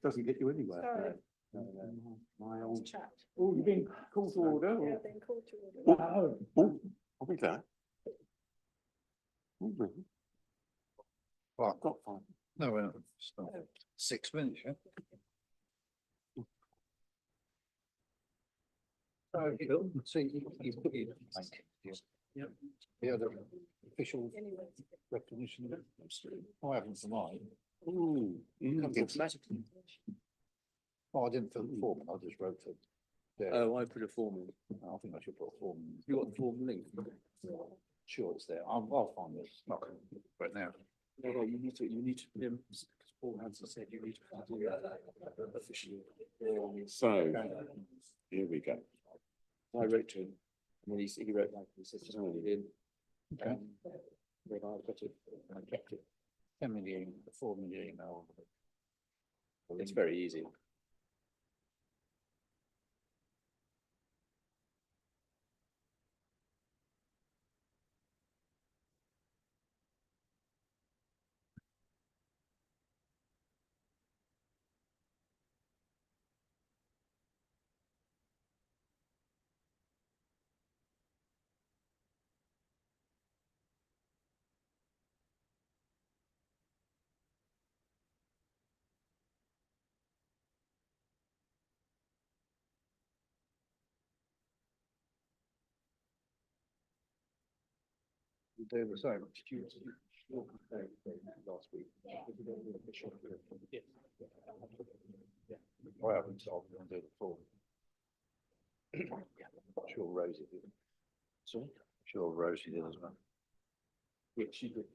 doesn't get you anywhere. Sorry. My old. Chat. Oh, you've been called to order. Yeah, been called to order. Oh, I'll be glad. Right. I've got 5. No, we're not. It's not. 6 minutes, yeah. So, Bill, see, you put in. Yep. The other official Anyway. recognition of it. I haven't for mine. Ooh. Comes automatically. Oh, I didn't fill the form, I just wrote it. There. Oh, I put a form in. I think I should put a form. in. You got the form link? Sure, it's there. I'll find this. Not right now. No, you need to, because Paul Hanson said you need to do that officially. So, here we go. I wrote to him, and then he wrote back, he said, just put it in. Okay. Then I got it, and I kept it. 10 million, 4 million email. It's very easy. You do the same. Last week. I haven't, so I'm going to do the form. Sure Rosie did. Sorry? Sure Rosie did as well. Yeah, she did.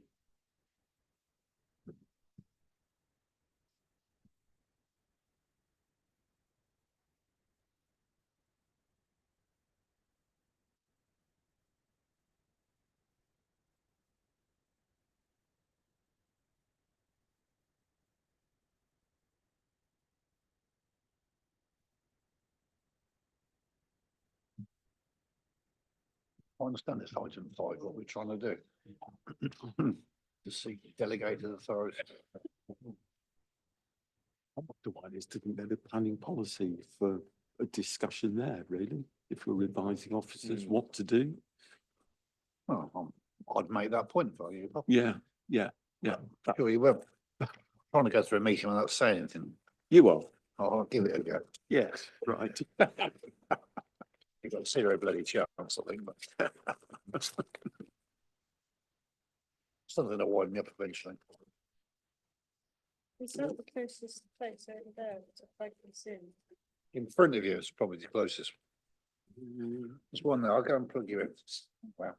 I understand it's item 5, what we're trying to do. To seek delegated authority. I wonder why there's didn't go to planning policy for a discussion there, really, if we're advising officers what to do. Well, I'd make that point for you. Yeah. Sure you will. Trying to go through a meeting without saying anything. You are. I'll give it a go. Yes, right. You've got 0 bloody chance, I think, but. Something to wind me up eventually. Is that the closest place over there to focus in? In front of you is probably the closest. There's one there. I'll go and plug you in. Wow.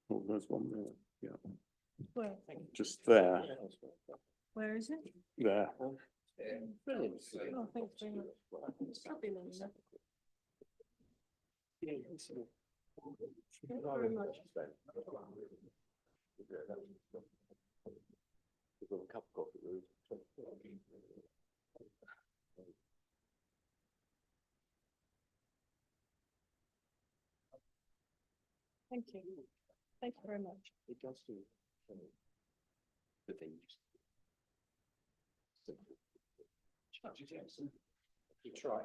Oh, there's one there. Yeah, Where? just there, Where is it? there. Brilliant. Oh, thanks very much. It's probably long enough. Thank you very much. Thank you. Thank you very much. It does do. The things. You try.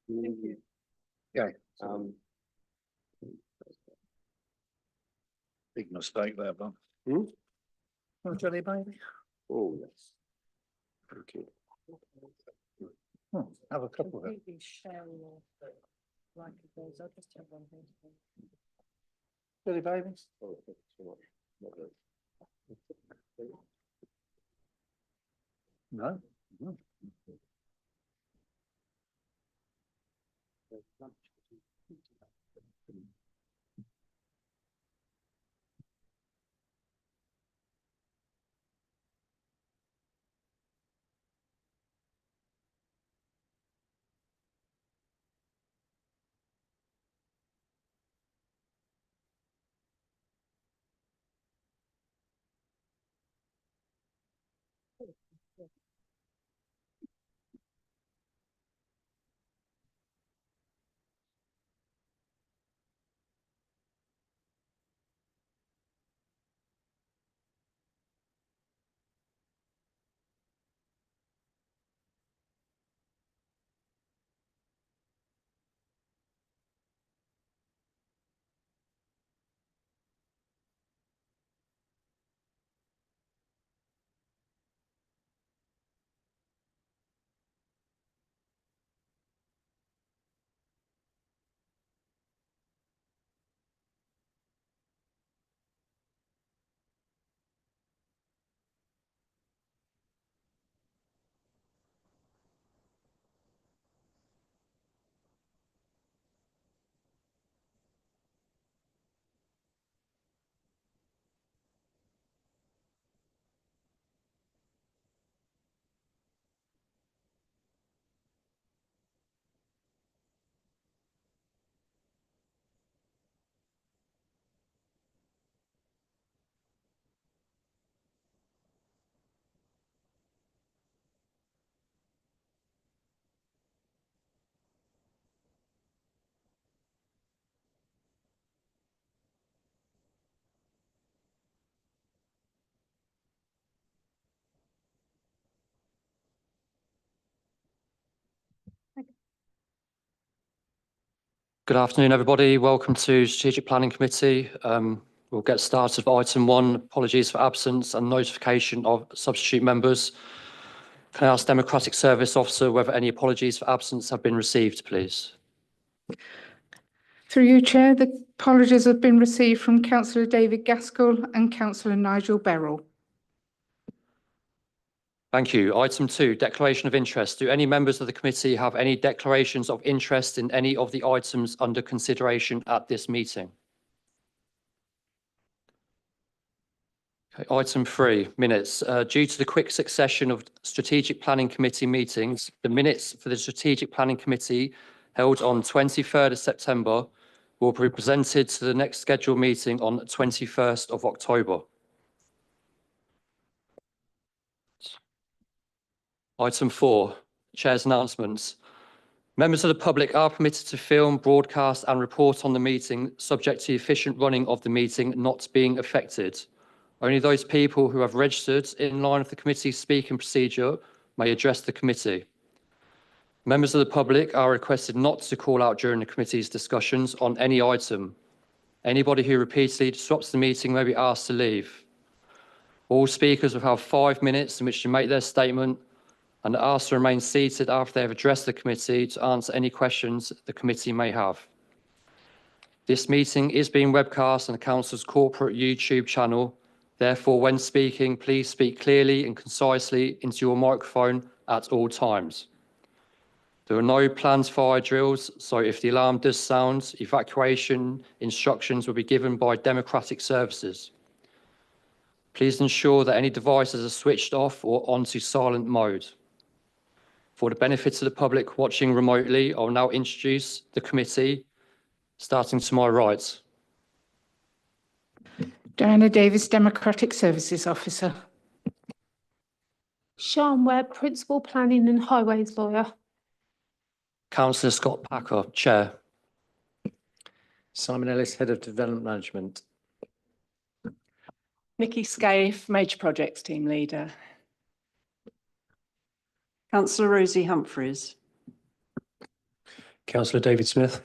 Thank you. Yeah. Big mistake there, but. Oh, jelly baby. Oh, yes. Okay. Have a couple of it. Completely sharing your like of those. I'll just have one thing. Jelly babies. Oh, thank you so much. Not good. No. No. Good afternoon, everybody. Welcome to Strategic Planning Committee. We'll get started with item 1, apologies for absence and notification of substitute members. Can I ask Democratic Service Officer whether any apologies for absence have been received, please? Through you, Chair, the apologies have been received from Councillor David Gaskell and Councillor Nigel Beryl. Thank you. Item 2, declaration of interest. Do any members of the committee have any declarations of interest in any of the items under consideration at this meeting? Okay, item 3, minutes. Due to the quick succession of Strategic Planning Committee meetings, the minutes for the Strategic Planning Committee held on 23rd of September will be presented to the next scheduled meeting on 21st of October. Item 4, Chair's announcements. Members of the public are permitted to film, broadcast and report on the meeting, subject to the efficient running of the meeting not being affected. Only those people who have registered in line with the committee's speaking procedure may address the committee. Members of the public are requested not to call out during the committee's discussions on any item. Anybody who repeatedly disrupts the meeting may be asked to leave. All speakers will have 5 minutes in which to make their statement and are asked to remain seated after they have addressed the committee to answer any questions the committee may have. This meeting is being webcast on the Council's corporate YouTube channel. Therefore, when speaking, please speak clearly and concisely into your microphone at all times. There are no planned fire drills, so if the alarm does sound, evacuation instructions will be given by Democratic Services. Please ensure that any devices are switched off or onto silent mode. For the benefit of the public watching remotely, I will now introduce the committee, starting to my right. Diana Davis, Democratic Services Officer. Sian Webb, Principal Planning and Highways Lawyer. Councillor Scott Packer, Chair. Simon Ellis, Head of Development Management. Nikki Scaife, Major Projects Team Leader. Councillor Rosie Humphreys. Councillor David Smith.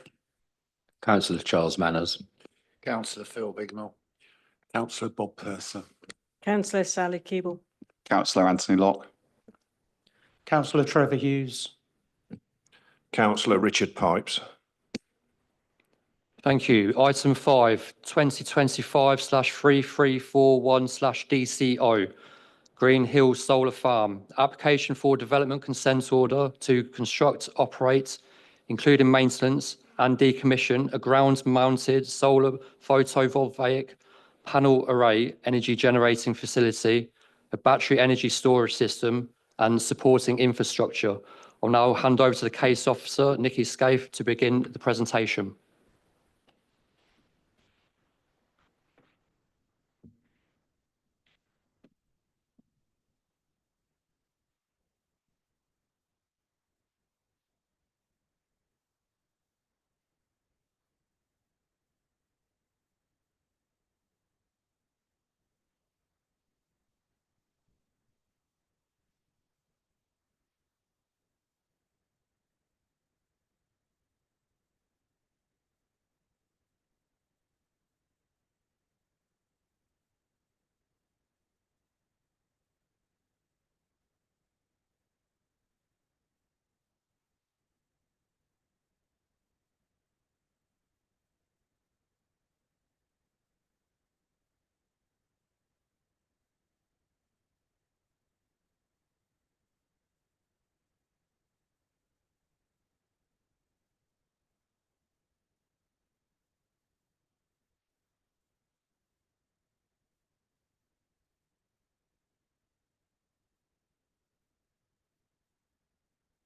Councillor Charles Manners. Councillor Phil Bignell. Councillor Bob Purser. Councillor Sally Keeble. Councillor Anthony Locke. Councillor Trevor Hughes. Councillor Richard Pipes. Thank you. Item 5, 2025/3341/DCO, Green Hill Solar Farm. Application for development consent order to construct, operate, including maintenance and decommission a ground-mounted solar photovoltaic panel array energy generating facility, a battery energy storage system and supporting infrastructure. I'll now hand over to the case officer, Nikki Scaife, to begin the presentation.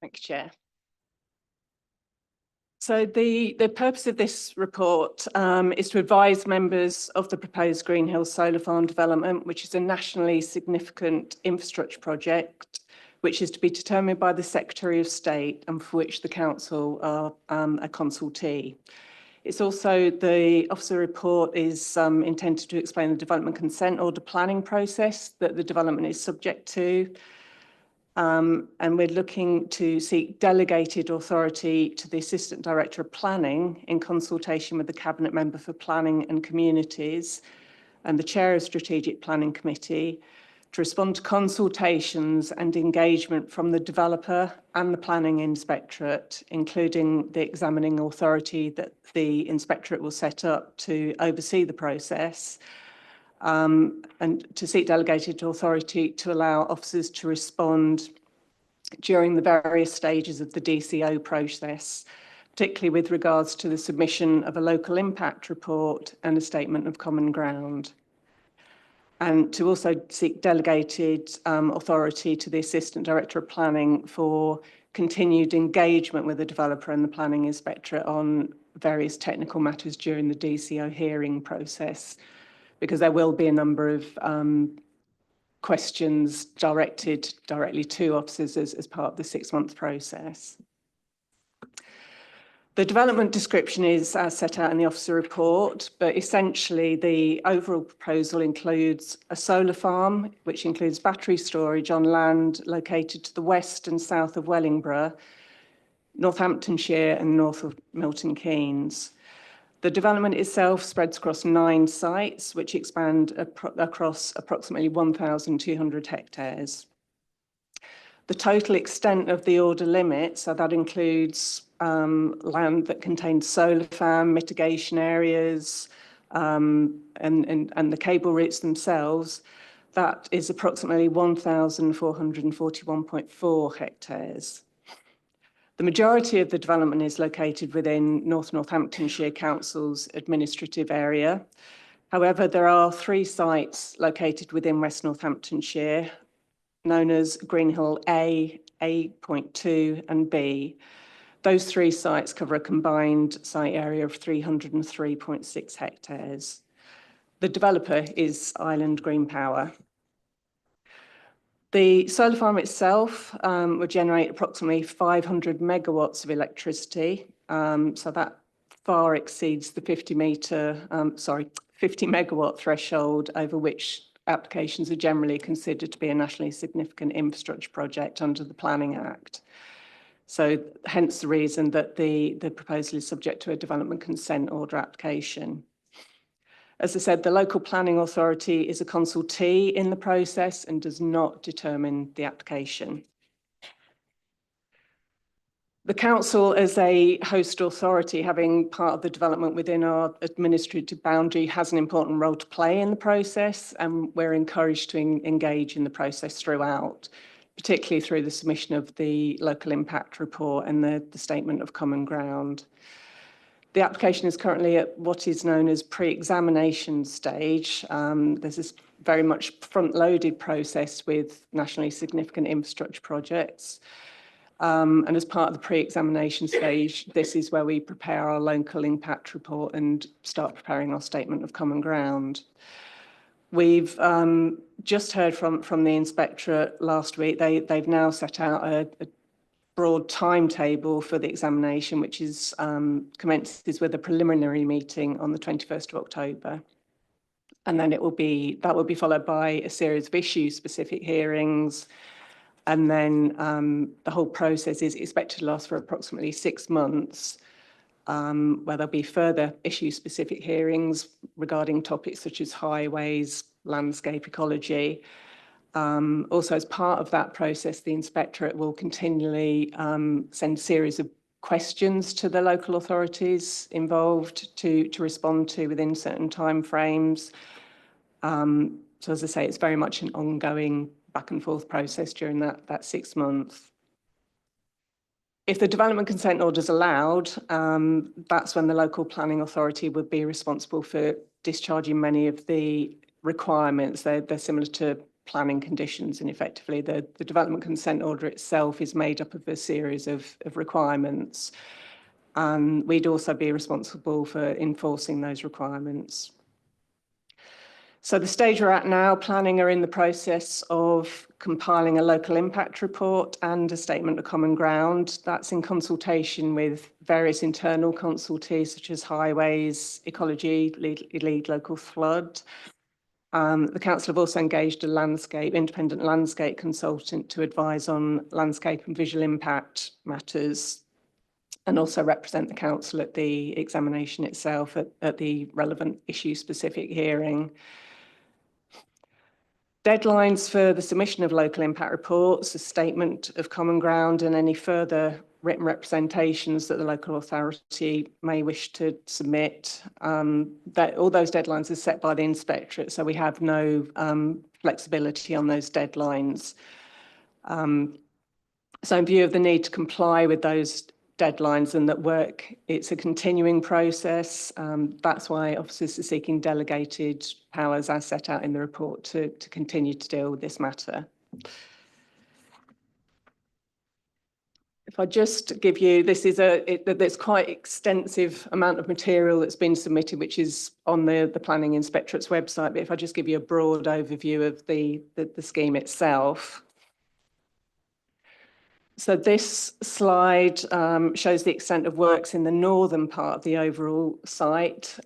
Thank you, Chair. So the purpose of this report is to advise members of the proposed Green Hill Solar Farm development, which is a nationally significant infrastructure project, which is to be determined by the Secretary of State and for which the Council are a consultee. It's also, the officer report is intended to explain the development consent order planning process that the development is subject to, And we're looking to seek delegated authority to the Assistant Director of Planning in consultation with the Cabinet Member for Planning and Communities and the Chair of Strategic Planning Committee to respond to consultations and engagement from the developer and the Planning Inspectorate, including the examining authority that the Inspectorate will set up to oversee the process, and to seek delegated authority to allow officers to respond during the various stages of the DCO process, particularly with regards to the submission of a local impact report and a statement of common ground. And to also seek delegated authority to the Assistant Director of Planning for continued engagement with the developer and the Planning Inspectorate on various technical matters during the DCO hearing process, because there will be a number of questions directed directly to officers as part of the 6-month process. The development description is as set out in the officer report, but essentially the overall proposal includes a solar farm, which includes battery storage on land located to the west and south of Wellingborough, Northamptonshire and north of Milton Keynes. The development itself spreads across 9 sites, which expand across approximately 1,200 hectares. The total extent of the order limit, so that includes land that contains solar farm, mitigation areas, and the cable routes themselves, that is approximately 1,441.4 hectares. The majority of the development is located within North Northamptonshire Council's administrative area. However, there are 3 sites located within West Northamptonshire, known as Greenhill A, A.2 and B. Those 3 sites cover a combined site area of 303.6 hectares. The developer is Island Green Power. The solar farm itself would generate approximately 500 megawatts of electricity, so that far exceeds the 50 megawatt threshold over which applications are generally considered to be a nationally significant infrastructure project under the Planning Act. So hence the reason that the proposal is subject to a development consent order application. As I said, the local planning authority is a consultee in the process and does not determine the application. The council, as a host authority, having part of the development within our administrative boundary, has an important role to play in the process, and we're encouraged to engage in the process throughout, particularly through the submission of the local impact report and the statement of common ground. The application is currently at what is known as pre-examination stage. There's this very much front-loaded process with nationally significant infrastructure projects. And as part of the pre-examination stage, this is where we prepare our local impact report and start preparing our statement of common ground. We've just heard from the Inspectorate last week. They've now set out a broad timetable for the examination, which is commences with a preliminary meeting on the 21st of October. And then that will be followed by a series of issue-specific hearings. And then the whole process is expected to last for approximately 6 months, where there'll be further issue-specific hearings regarding topics such as highways, landscape ecology. Also, as part of that process, the Inspectorate will continually send a series of questions to the local authorities involved to respond to within certain timeframes. So as I say, it's very much an ongoing back and forth process during that 6 months. If the development consent order is allowed, that's when the local planning authority would be responsible for discharging many of the requirements. They're similar to planning conditions, and effectively the development consent order itself is made up of a series of requirements. And we'd also be responsible for enforcing those requirements. So the stage we're at now, planning are in the process of compiling a local impact report and a statement of common ground. That's in consultation with various internal consultees such as highways, ecology, lead local flood. The council have also engaged a independent landscape consultant to advise on landscape and visual impact matters, and also represent the council at the examination itself at the relevant issue-specific hearing. Deadlines for the submission of local impact reports, a statement of common ground, and any further written representations that the local authority may wish to submit. That all those deadlines are set by the inspectorate, so we have no flexibility on those deadlines. So in view of the need to comply with those deadlines and that work, it's a continuing process. That's why officers are seeking delegated powers as set out in the report to continue to deal with this matter. If I just give you, there's quite extensive amount of material that's been submitted, which is on the Planning Inspectorate's website. But if I just give you a broad overview of the scheme itself. So this slide shows the extent of works in the northern part of the overall site.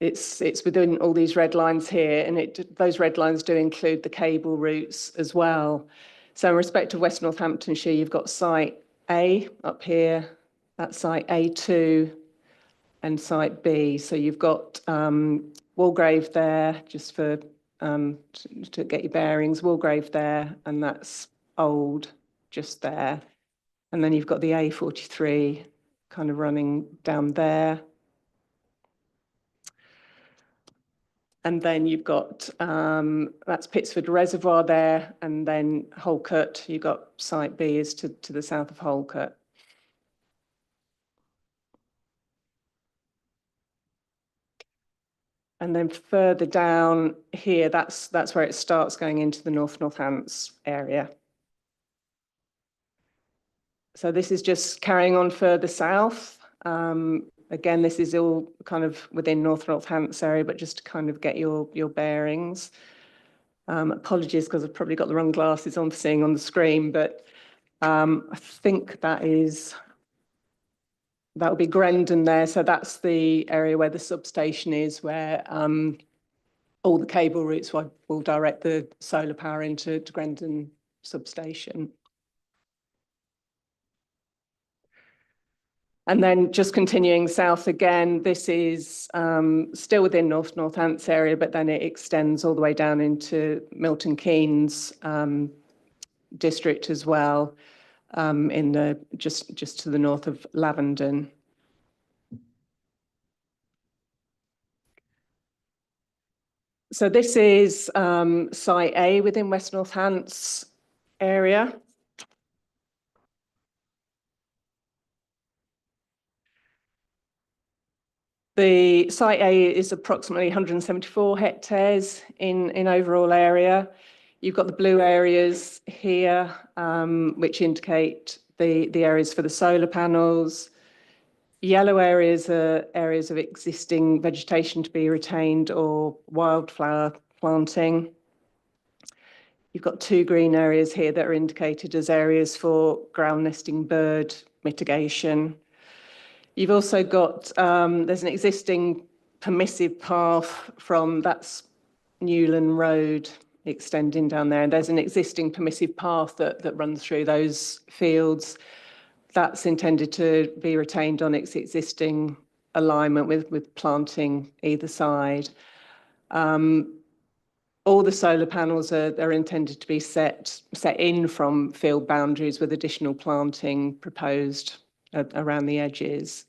It's within all these red lines here, and those red lines do include the cable routes as well. So in respect of West Northamptonshire, you've got site A up here, that's site A2 and site B. So you've got Walgrave there, just for to get your bearings, Walgrave there, and that's Old just there. And then you've got the A43 kind of running down there. And then you've got, that's Pitsford Reservoir there, and then Holcut, you've got site B is to the south of Holcut. And then further down here, that's where it starts going into the North Northants area. So this is just carrying on further south. Again, this is all kind of within North Northants area, but just to kind of get your bearings. Apologies, because I've probably got the wrong glasses on for seeing on the screen, but I think that will be Grendon there. So that's the area where the substation is, where all the cable routes will direct the solar power into Grendon substation. And then just continuing south again, this is still within North Northants area, but then it extends all the way down into Milton Keynes district as well, in the just to the north of Lavenden. So this is site A within West Northants area. The site A is approximately 174 hectares in overall area. You've got the blue areas here, which indicate the areas for the solar panels. Yellow areas are areas of existing vegetation to be retained or wildflower planting. You've got two green areas here that are indicated as areas for ground nesting bird mitigation. You've also got, there's an existing permissive path that's Newland Road extending down there. And there's an existing permissive path that runs through those fields. That's intended to be retained on its existing alignment with planting either side. All the solar panels are intended to be set in from field boundaries with additional planting proposed around the edges.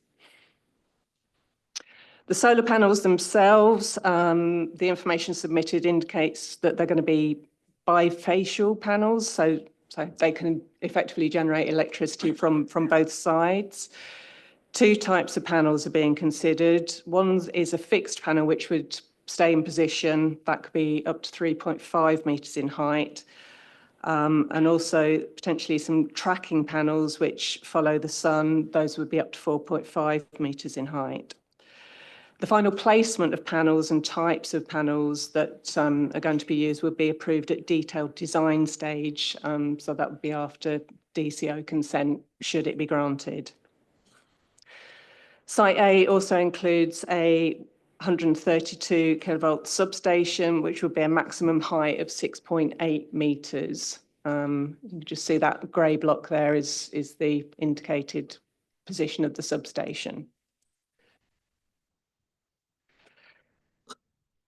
The solar panels themselves, the information submitted indicates that they're going to be bifacial panels, so they can effectively generate electricity from both sides. Two types of panels are being considered. One is a fixed panel which would stay in position. That could be up to 3.5 metres in height. And also potentially some tracking panels which follow the sun. Those would be up to 4.5 metres in height. The final placement of panels and types of panels that are going to be used would be approved at detailed design stage. So that would be after DCO consent, should it be granted. Site A also includes a 132 kilovolt substation, which would be a maximum height of 6.8 metres. You can just see that grey block there is the indicated position of the substation.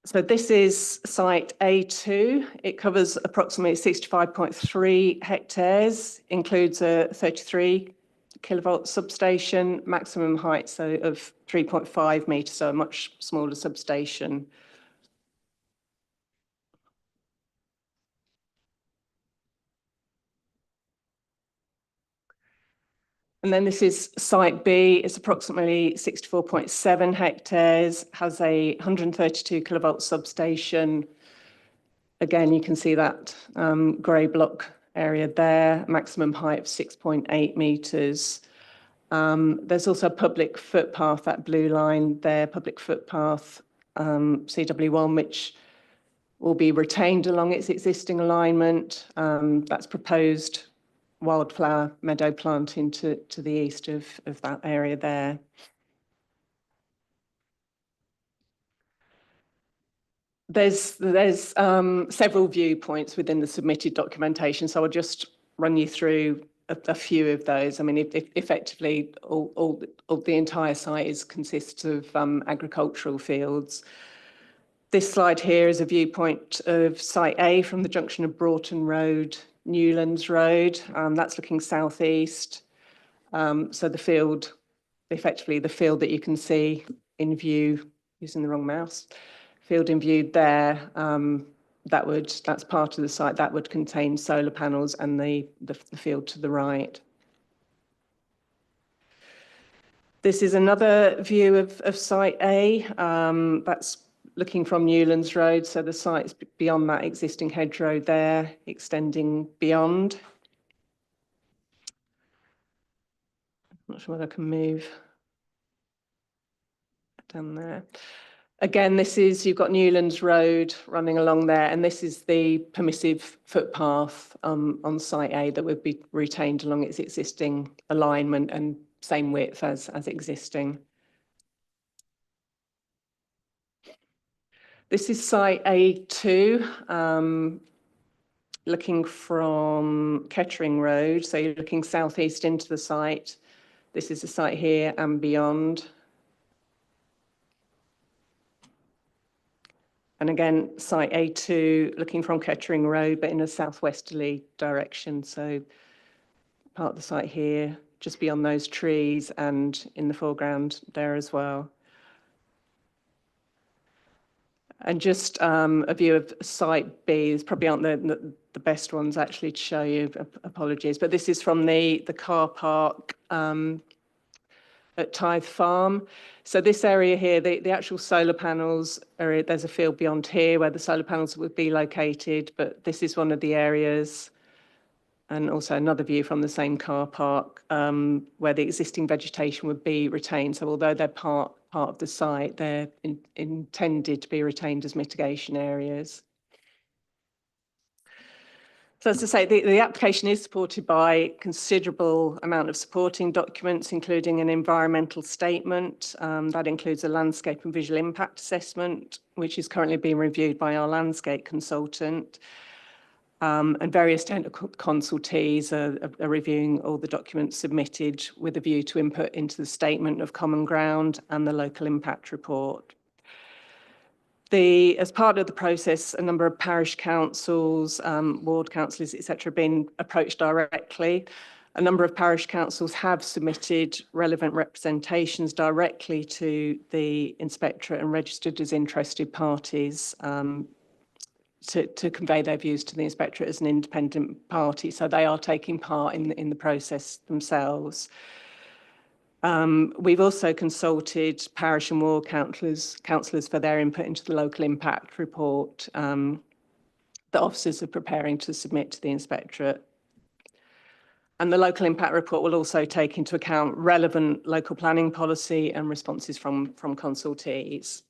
So this is site A2. It covers approximately 65.3 hectares, includes a 33 kilovolt substation, maximum height of 3.5 metres, so a much smaller substation. And then this is site B. It's approximately 64.7 hectares, has a 132 kilovolt substation. Again, you can see that grey block area there, maximum height of 6.8 metres. There's also a public footpath, that blue line there, public footpath, CW1, which will be retained along its existing alignment. That's proposed wildflower meadow planting to the east of that area there. There's several viewpoints within the submitted documentation, so I'll just run you through a few of those. I mean, if effectively all the entire site consists of agricultural fields. This slide here is a viewpoint of site A from the junction of Broughton Road, Newlands Road. That's looking southeast. So the field, effectively the field that you can see in view, using the wrong mouse, field in view there, that's part of the site that would contain solar panels, and the field to the right. This is another view of site A. That's looking from Newlands Road, so the site's beyond that existing hedgerow there, extending beyond. I'm not sure whether I can move down there. Again, you've got Newlands Road running along there, and this is the permissive footpath on site A that would be retained along its existing alignment and same width as existing. This is site A2, looking from Kettering Road. So you're looking southeast into the site. This is the site here and beyond. And again, site A2, looking from Kettering Road, but in a southwesterly direction. So part of the site here, just beyond those trees and in the foreground there as well. And just a view of site B. These probably aren't the best ones actually to show you, apologies. But this is from the car park at Tithe Farm. So this area here, the actual solar panels area, there's a field beyond here where the solar panels would be located, but this is one of the areas. And also another view from the same car park where the existing vegetation would be retained. So although they're part of the site, they're intended to be retained as mitigation areas. So as I say, the application is supported by a considerable amount of supporting documents, including an environmental statement. That includes a landscape and visual impact assessment, which is currently being reviewed by our landscape consultant. And various technical consultees are reviewing all the documents submitted with a view to input into the statement of common ground and the local impact report. As part of the process, a number of parish councils, ward councillors, etc., have been approached directly. A number of parish councils have submitted relevant representations directly to the inspectorate and registered as interested parties to convey their views to the inspectorate as an independent party. So they are taking part in the process themselves. We've also consulted parish and ward councillors for their input into the local impact report that officers are preparing to submit to the inspectorate. And the local impact report will also take into account relevant local planning policy and responses from consultees.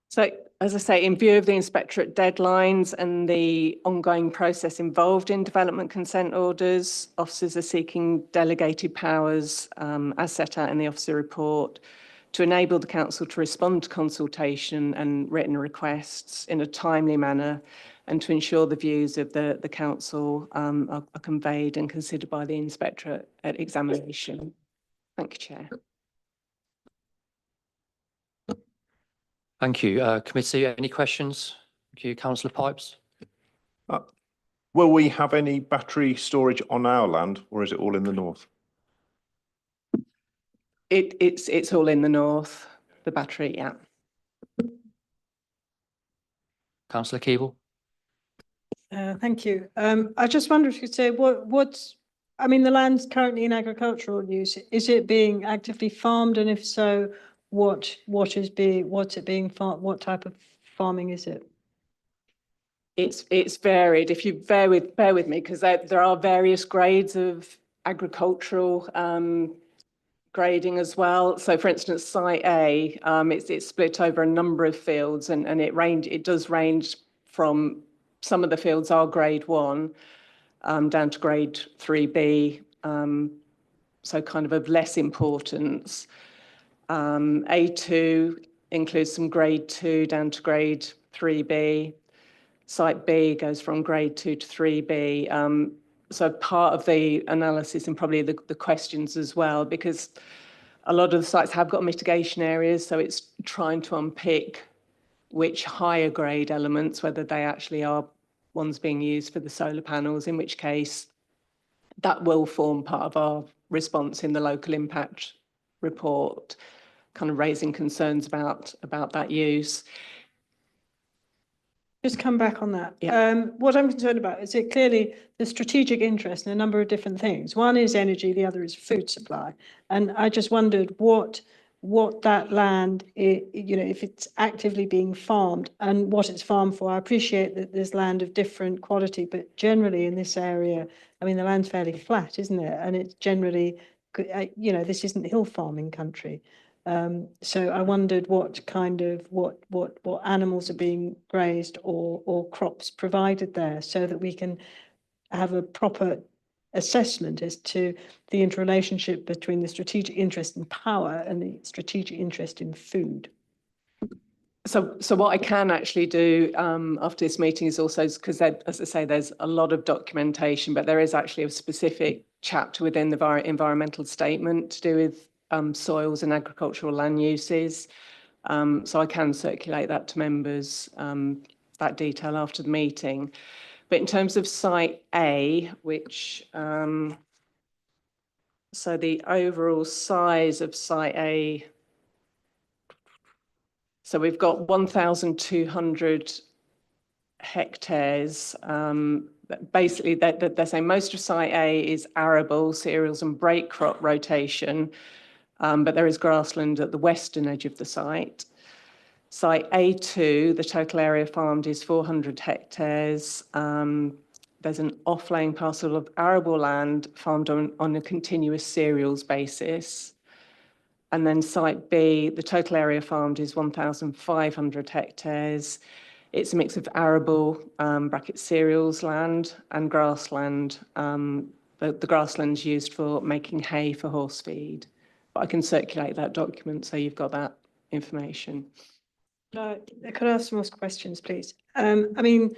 So as I say, in view of the inspectorate deadlines and the ongoing process involved in development consent orders, officers are seeking delegated powers as set out in the officer report to enable the council to respond to consultation and written requests in a timely manner and to ensure the views of the council are conveyed and considered by the inspectorate at examination. Thank you, Chair. Thank you. Committee, any questions? Thank you, Councillor Pipes. Will we have any battery storage on our land, or is it all in the north? It's all in the north, the battery, yeah. Councillor Keeble. Thank you. I just wonder if you could say I mean, the land's currently in agricultural use. Is it being actively farmed? And if so, what's it being farmed? What type of farming is it? It's varied. If you bear with me, because there are various grades of agricultural grading as well. So, for instance, Site A, it's split over a number of fields, and it does range from, some of the fields are grade 1 down to grade 3B, so kind of less importance. A2 includes some grade 2 down to grade 3B. Site B goes from grade 2 to 3B. So part of the analysis and probably the questions as well, because a lot of the sites have got mitigation areas, so it's trying to unpick which higher grade elements, whether they actually are ones being used for the solar panels, in which case that will form part of our response in the local impact report, kind of raising concerns about that use. Just come back on that. Yeah. What I'm concerned about is it clearly the strategic interest in a number of different things. One is energy, the other is food supply. And I just wondered what that land, if it's actively being farmed and what it's farmed for. I appreciate that there's land of different quality, but generally in this area, I mean, the land's fairly flat, isn't it? And it's generally, this isn't hill farming country. So I wondered what kind of, what animals are being grazed or crops provided there, so that we can have a proper assessment as to the interrelationship between the strategic interest in power and the strategic interest in food. So what I can actually do after this meeting is also, because as I say, there's a lot of documentation, but there is actually a specific chapter within the environmental statement to do with soils and agricultural land uses. So I can circulate that to members, that detail after the meeting. But in terms of Site A, which, so the overall size of Site A, so we've got 1,200 hectares. Basically, they're saying most of Site A is arable, cereals and break crop rotation, but there is grassland at the western edge of the site. Site A2, the total area farmed is 400 hectares. There's an off-laying parcel of arable land farmed on a continuous cereals basis. And then Site B, the total area farmed is 1,500 hectares. It's a mix of arable, bracket cereals land and grassland. The grassland's used for making hay for horse feed. But I can circulate that document so you've got that information. Could I ask some more questions, please? I mean,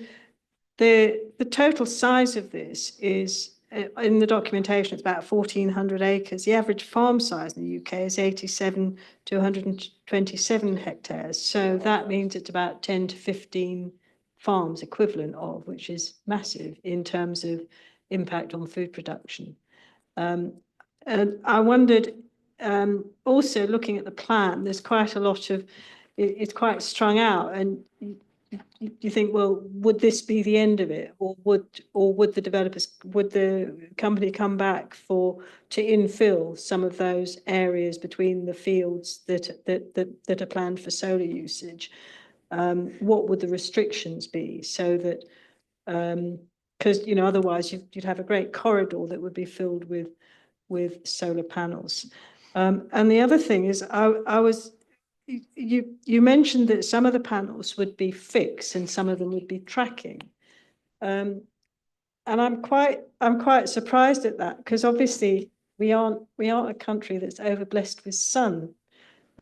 the total size of this is, in the documentation, it's about 1,400 acres. The average farm size in the UK is 87 to 127 hectares. So that means it's about 10 to 15 farms equivalent of, which is massive in terms of impact on food production. And I wondered, also looking at the plan, there's quite a lot of, it's quite strung out, and you think, well, would this be the end of it, or would the company come back to infill some of those areas between the fields that are planned for solar usage? What would the restrictions be, so that because otherwise you'd have a great corridor that would be filled with solar panels. And the other thing is, I was you mentioned that some of the panels would be fixed and some of them would be tracking. And I'm quite surprised at that, because obviously we aren't a country that's overblessed with sun.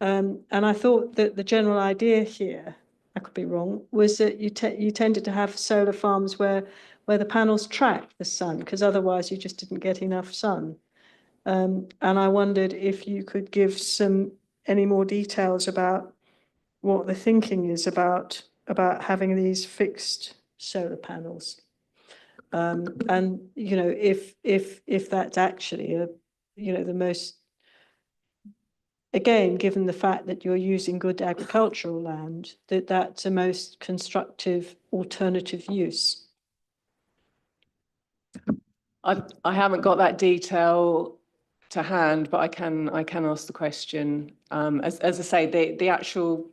And I thought that the general idea here, I could be wrong, was that you tended to have solar farms where the panels track the sun, because otherwise you just didn't get enough sun. And I wondered if you could give any more details about what the thinking is about having these fixed solar panels. And you know, if that's actually the most, again, given the fact that you're using good agricultural land, that's a most constructive alternative use. I haven't got that detail to hand, but I can ask the question. As I say, the actual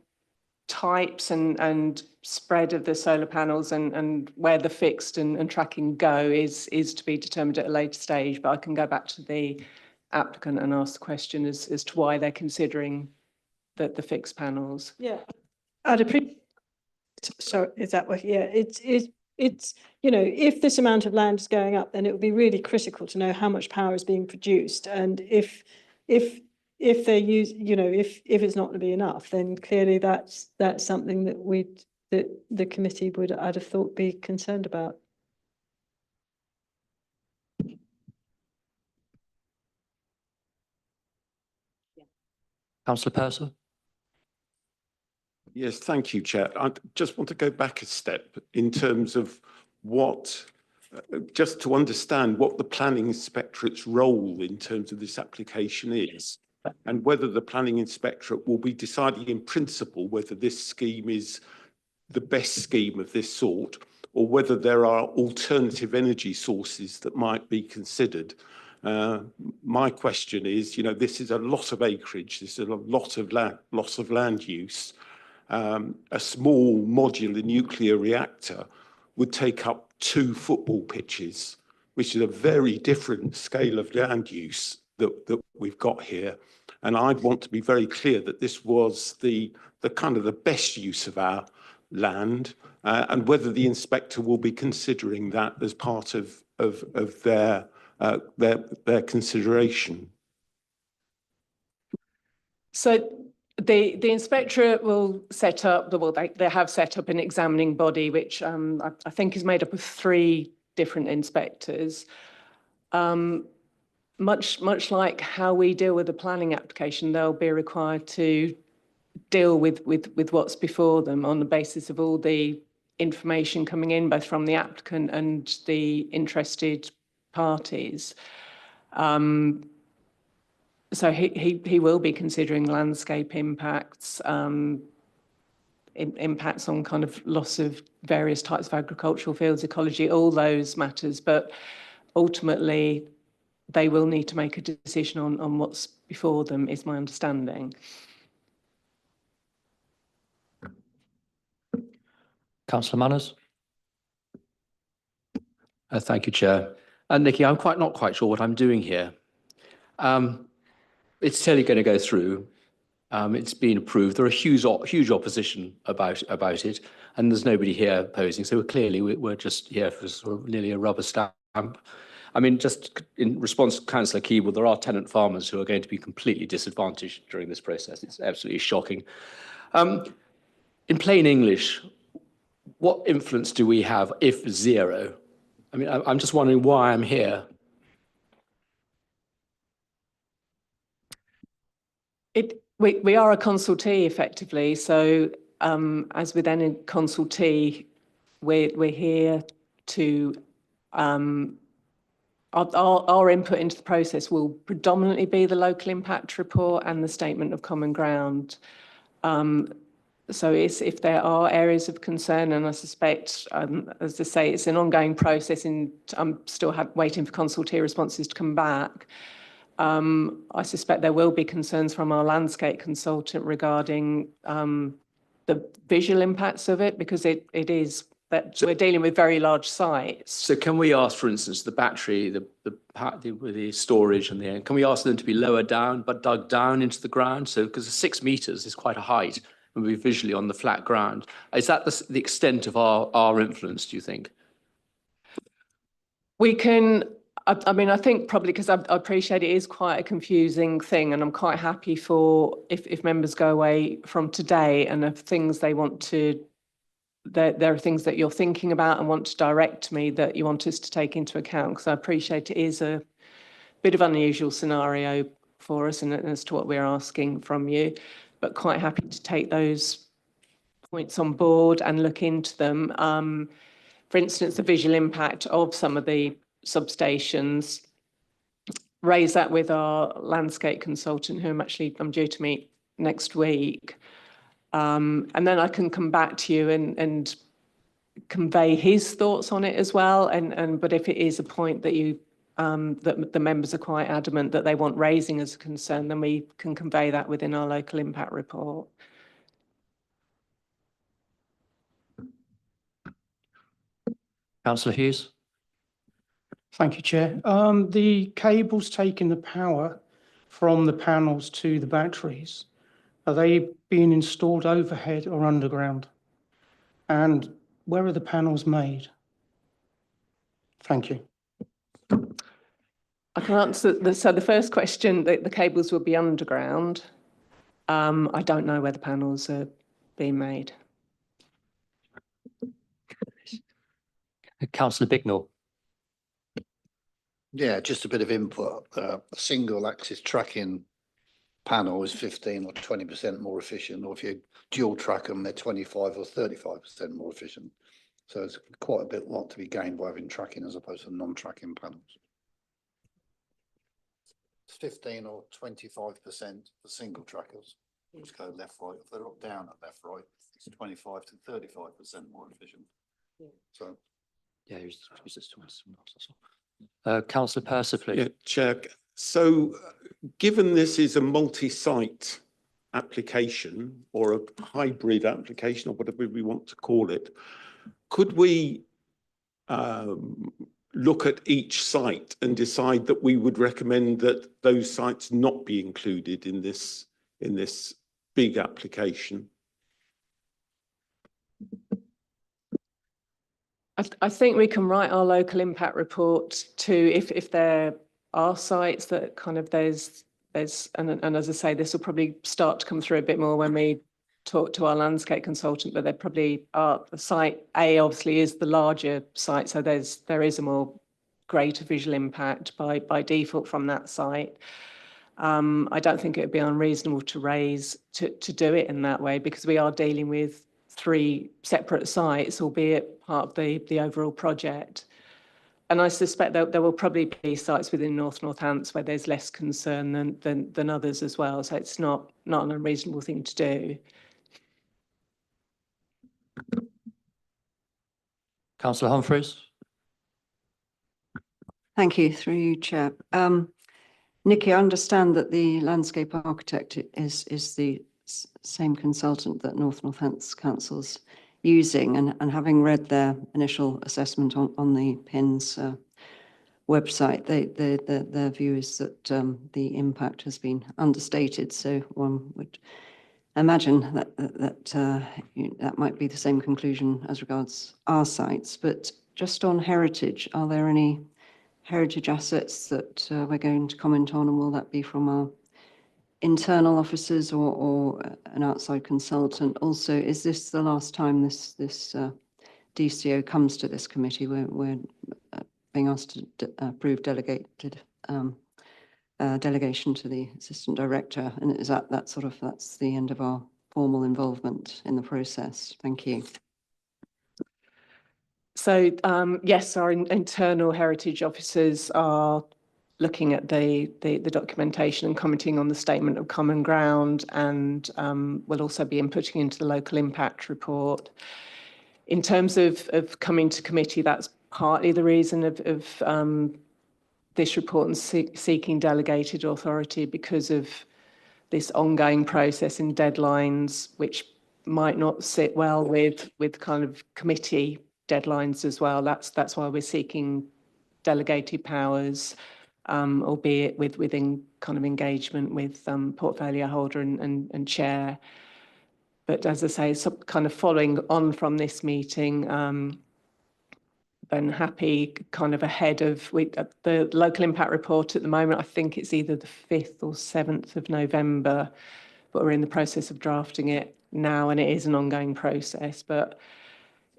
types and spread of the solar panels and where the fixed and tracking go is to be determined at a later stage. But I can go back to the applicant and ask the question as to why they're considering the fixed panels. Yeah, I'd appreciate. So is that what? Yeah, it's you know, if this amount of land is going up, then it would be really critical to know how much power is being produced, and if they use, you know, if it's not going to be enough, then clearly that's something that the committee would, I'd have thought, be concerned about. Councillor Purser. Yes, thank you, Chair. I just want to go back a step in terms of what, just to understand what the planning inspectorate's role in terms of this application is, and whether the planning inspectorate will be deciding in principle whether this scheme is the best scheme of this sort, or whether there are alternative energy sources that might be considered. My question is, you know, this is a lot of acreage, this is a lot of loss of land use. A small modular nuclear reactor would take up 2 football pitches, which is a very different scale of land use that we've got here. And I'd want to be very clear that this was the kind of the best use of our land, and whether the inspector will be considering that as part of their consideration. So the inspectorate will set up, they have set up an examining body, which I think is made up of 3 different inspectors. Much like how we deal with the planning application, they'll be required to deal with what's before them on the basis of all the information coming in, both from the applicant and the interested parties. So he will be considering landscape impacts, impacts on kind of loss of various types of agricultural fields, ecology, all those matters. But ultimately, they will need to make a decision on what's before them, is my understanding. Councillor Manners. Thank you, Chair. Nikki, I'm not quite sure what I'm doing here. It's clearly going to go through. It's been approved. There are huge opposition about it, and there's nobody here opposing. So clearly we're just here for sort of nearly a rubber stamp. I mean, just in response to Councillor Keeble, there are tenant farmers who are going to be completely disadvantaged during this process. It's absolutely shocking. In plain English, what influence do we have, if zero? I mean, I'm just wondering why I'm here. We are a consultee effectively, so as with any consultee, we're here to our input into the process will predominantly be the local impact report and the statement of common ground. So if there are areas of concern, and I suspect, as I say, it's an ongoing process, and I'm still waiting for consultee responses to come back. I suspect there will be concerns from our landscape consultant regarding the visual impacts of it, because it is that we're dealing with very large sites. So can we ask, for instance, the battery, the storage and can we ask them to be lower down, but dug down into the ground? So, because 6 meters is quite a height and we're visually on the flat ground. Is that the extent of our influence, do you think? We can, I mean, I think probably because I appreciate it is quite a confusing thing, and I'm quite happy for if members go away from today and have things they want to, there are things that you're thinking about and want to direct to me that you want us to take into account, because I appreciate it is a bit of unusual scenario for us and as to what we're asking from you, but quite happy to take those points on board and look into them. For instance, the visual impact of some of the substations, raise that with our landscape consultant, who I'm due to meet next week. And then I can come back to you and convey his thoughts on it as well. But if it is a point that that the members are quite adamant that they want raising as a concern, then we can convey that within our local impact report. Councillor Hughes. Thank you, Chair. The cables taking the power from the panels to the batteries, are they being installed overhead or underground? And where are the panels made? Thank you. I can answer so the first question, the cables will be underground. I don't know where the panels are being made. Councillor Bignell. Yeah, just a bit of input. A single axis tracking panel is 15 or 20% more efficient, or if you dual track them, they're 25 or 35% more efficient. So it's quite a lot to be gained by having tracking as opposed to non-tracking panels. It's 15 or 25% for single trackers, which go left, right. If they're up, down at left, right, it's 25 to 35% more efficient. Yeah. So. Yeah, Councillor Purser, please. Yeah, Chair. So given this is a multi-site application or a hybrid application or whatever we want to call it, could we look at each site and decide that we would recommend that those sites not be included in this big application? I think we can write our local impact report to if there are sites that kind of there's and as I say, this will probably start to come through a bit more when we talk to our landscape consultant, but there probably are. The site A obviously is the larger site, so there is a more greater visual impact by default from that site. I don't think it would be unreasonable to do it in that way, because we are dealing with 3 separate sites, albeit part of the overall project. And I suspect that there will probably be sites within Northants where there's less concern than others as well. So it's not an unreasonable thing to do. Councillor Humphreys. Thank you, through you, Chair. Nikki, I understand that the landscape architect is the same consultant that Northants Council's using, and having read their initial assessment on the PINS website, their view is that the impact has been understated. So one would imagine that might be the same conclusion as regards our sites. But just on heritage, are there any heritage assets that we're going to comment on, and will that be from our internal officers or an outside consultant? Also, is this the last time this DCO comes to this committee? We're being asked to approve delegation to the assistant director, and is that's the end of our formal involvement in the process? Thank you. So yes, our internal heritage officers are looking at the documentation and commenting on the statement of common ground, and will also be inputting into the local impact report. In terms of coming to committee, that's partly the reason of this report and seeking delegated authority, because of this ongoing process and deadlines, which might not sit well with kind of committee deadlines as well. That's why we're seeking delegated powers, albeit within kind of engagement with portfolio holder and chair. But as I say, so kind of following on from this meeting, then happy kind of ahead of the local impact report at the moment. I think it's either the 5th or 7th of November, but we're in the process of drafting it now, and it is an ongoing process. But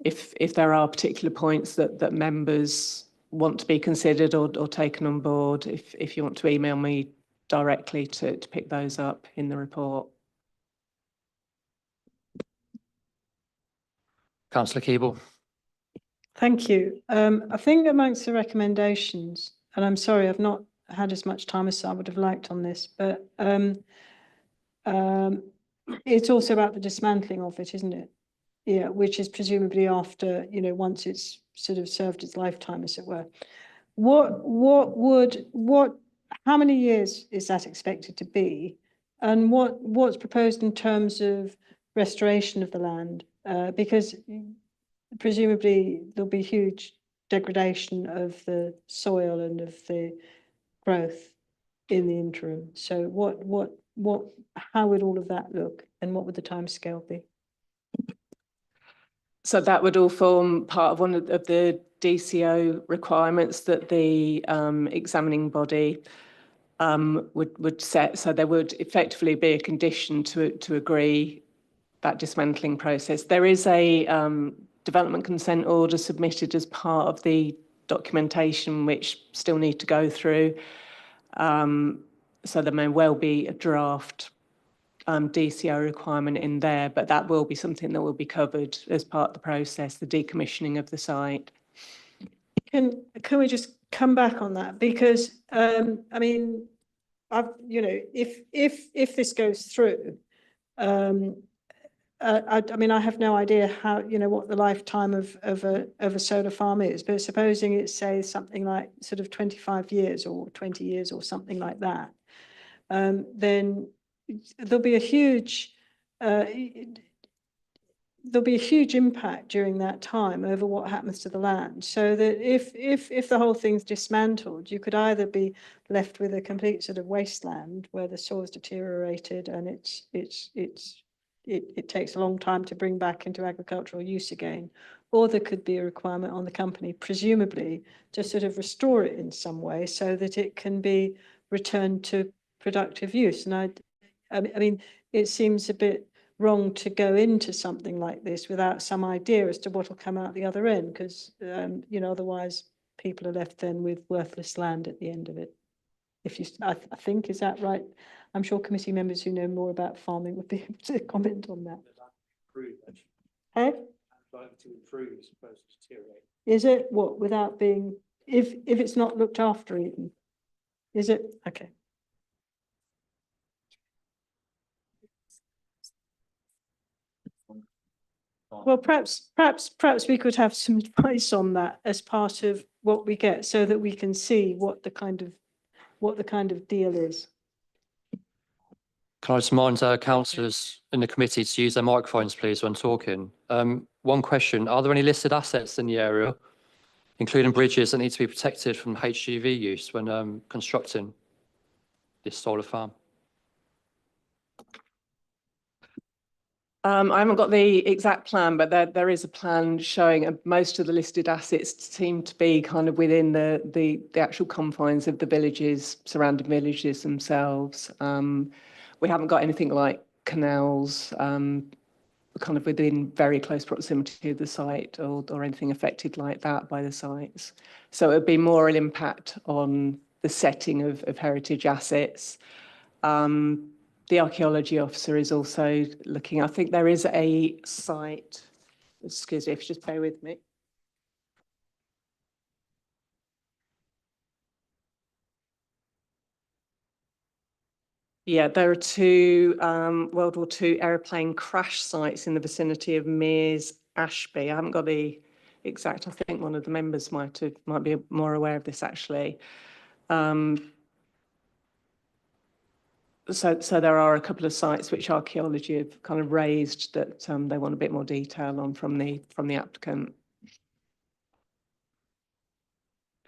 if there are particular points that members want to be considered or taken on board, if you want to email me directly to pick those up in the report. Councillor Keeble. Thank you. I think amongst the recommendations, and I'm sorry, I've not had as much time as I would have liked on this, but it's also about the dismantling of it, isn't it? Yeah, which is presumably after, you know, once it's sort of served its lifetime, as it were. How many years is that expected to be? And what's proposed in terms of restoration of the land? Because presumably there'll be huge degradation of the soil and of the growth in the interim. So how would all of that look, and what would the timescale be? So that would all form part of one of the DCO requirements that the examining body would set. So there would effectively be a condition to agree that dismantling process. There is a development consent order submitted as part of the documentation, which still need to go through. So there may well be a draft DCO requirement in there, but that will be something that will be covered as part of the process, the decommissioning of the site. Can we just come back on that? Because I mean, you know, if this goes through, I mean, I have no idea how, you know, what the lifetime of a solar farm is, but supposing it's, say, something like sort of 25 years or 20 years or something like that, then there'll be a huge impact during that time over what happens to the land. So that if the whole thing's dismantled, you could either be left with a complete sort of wasteland where the soil's deteriorated and it takes a long time to bring back into agricultural use again, or there could be a requirement on the company, presumably, to sort of restore it in some way so that it can be returned to productive use. And I mean, it seems a bit wrong to go into something like this without some idea as to what will come out the other end, because you know, otherwise people are left then with worthless land at the end of it. If you, I think, is that right? I'm sure committee members who know more about farming would be able to comment on that. Hey? Is it what, without being, if it's not looked after even? Is it? Okay. Well, perhaps we could have some advice on that as part of what we get, so that we can see what the kind of deal is. Can I just remind councillors in the committee to use their microphones, please, when talking? One question: are there any listed assets in the area, including bridges, that need to be protected from HGV use when constructing this solar farm? I haven't got the exact plan, but there is a plan showing most of the listed assets seem to be kind of within the actual confines of the villages, surrounding villages themselves. We haven't got anything like canals kind of within very close proximity of the site, or anything affected like that by the sites. So it would be more an impact on the setting of heritage assets. The archaeology officer is also looking. I think there is a site, excuse me, if you just bear with me. Yeah, there are two World War II aeroplane crash sites in the vicinity of Mears, Ashby. I haven't got the exact, I think one of the members might be more aware of this actually. So there are a couple of sites which archaeology have kind of raised that they want a bit more detail on from the applicant.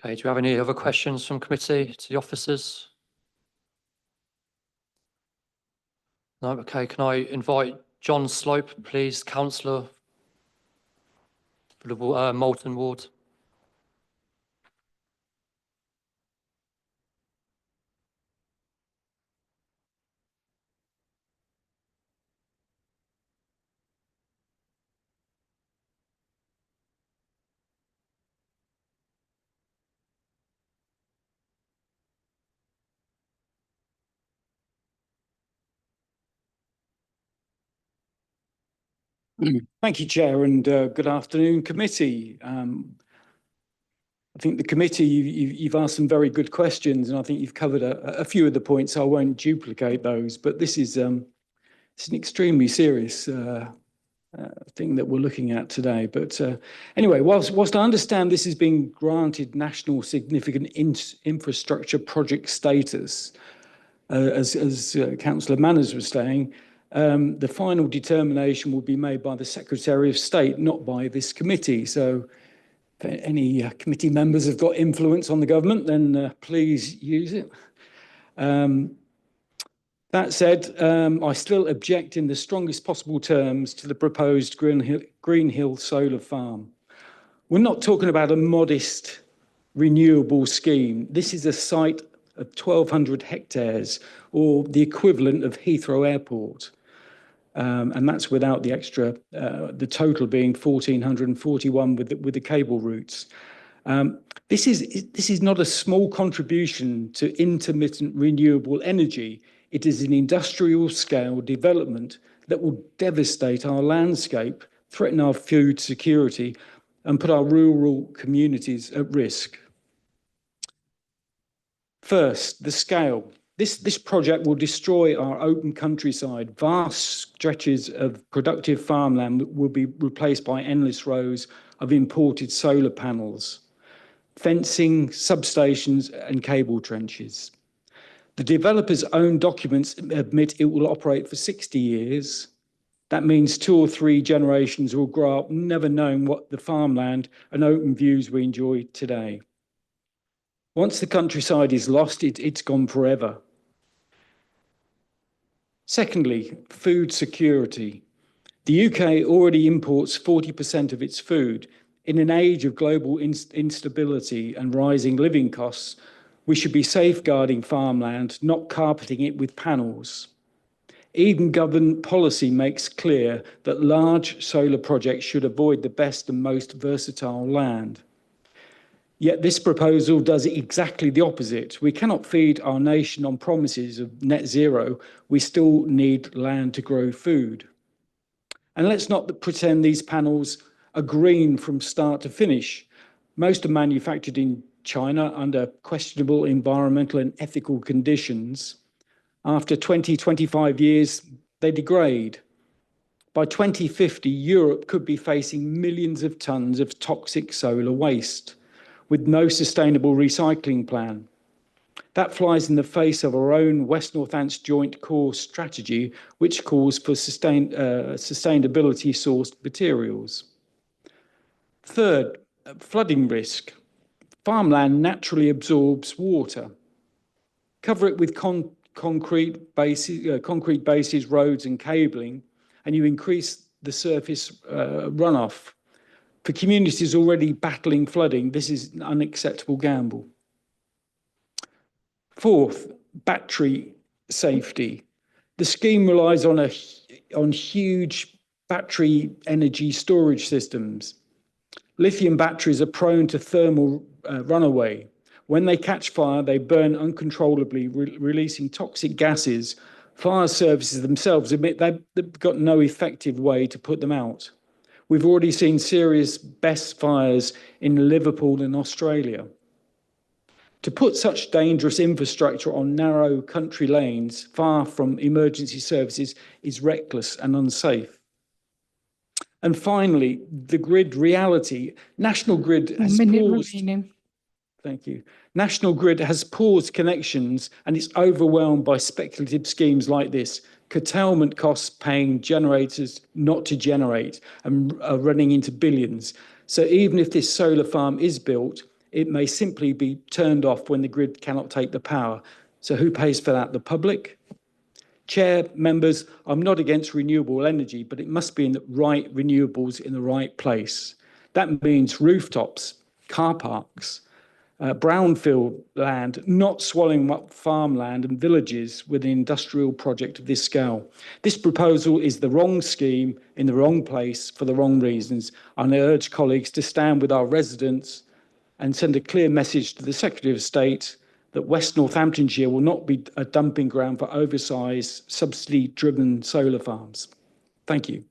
Okay, do we have any other questions from committee to the officers? No, okay, can I invite John Slope, please, councillor for the Moulton ward? Thank you, Chair, and good afternoon, committee. I think the committee, you've asked some very good questions, and I think you've covered a few of the points. I won't duplicate those, but this is it's an extremely serious thing that we're looking at today. But anyway, whilst I understand this has been granted national significant infrastructure project status, as Councillor Manners was saying, the final determination will be made by the Secretary of State, not by this committee. So if any committee members have got influence on the government, then please use it. That said, I still object in the strongest possible terms to the proposed Green Hill solar farm. We're not talking about a modest renewable scheme. This is a site of 1,200 hectares, or the equivalent of Heathrow Airport. And that's without the extra, the total being 1,441 with the cable routes. This is not a small contribution to intermittent renewable energy. It is an industrial scale development that will devastate our landscape, threaten our food security, and put our rural communities at risk. First, the scale. This project will destroy our open countryside. Vast stretches of productive farmland will be replaced by endless rows of imported solar panels, fencing, substations, and cable trenches. The developer's own documents admit it will operate for 60 years. That means 2 or 3 generations will grow up never knowing what the farmland and open views we enjoy today. Once the countryside is lost, it's gone forever. Secondly, food security. The UK already imports 40% of its food. In an age of global instability and rising living costs, we should be safeguarding farmland, not carpeting it with panels. Even government policy makes clear that large solar projects should avoid the best and most versatile land. Yet this proposal does exactly the opposite. We cannot feed our nation on promises of net zero. We still need land to grow food. And let's not pretend these panels are green from start to finish. Most are manufactured in China under questionable environmental and ethical conditions. After 20, 25 years, they degrade. By 2050, Europe could be facing millions of tons of toxic solar waste, with no sustainable recycling plan. That flies in the face of our own West Northants Joint Core strategy, which calls for sustainability sourced materials. Third, flooding risk. Farmland naturally absorbs water. Cover it with concrete bases, roads and cabling, and you increase the surface runoff. For communities already battling flooding, this is an unacceptable gamble. Fourth, battery safety. The scheme relies on huge battery energy storage systems. Lithium batteries are prone to thermal runaway. When they catch fire, they burn uncontrollably, releasing toxic gases. Fire services themselves admit they've got no effective way to put them out. We've already seen serious BESS fires in Liverpool and Australia. To put such dangerous infrastructure on narrow country lanes far from emergency services is reckless and unsafe. And finally, the grid reality. National Grid has paused. Thank you. National Grid has paused connections and it's overwhelmed by speculative schemes like this. Curtailment costs paying generators not to generate and are running into billions. So even if this solar farm is built, It may simply be turned off when the grid cannot take the power. So who pays for that? The public? Chair, members, I'm not against renewable energy, but it must be in the right renewables in the right place. That means rooftops, car parks, brownfield land, not swallowing up farmland and villages with an industrial project of this scale. This proposal is the wrong scheme in the wrong place for the wrong reasons. And I urge colleagues to stand with our residents and send a clear message to the Secretary of State that West Northamptonshire will not be a dumping ground for oversized, subsidy-driven solar farms. Thank you.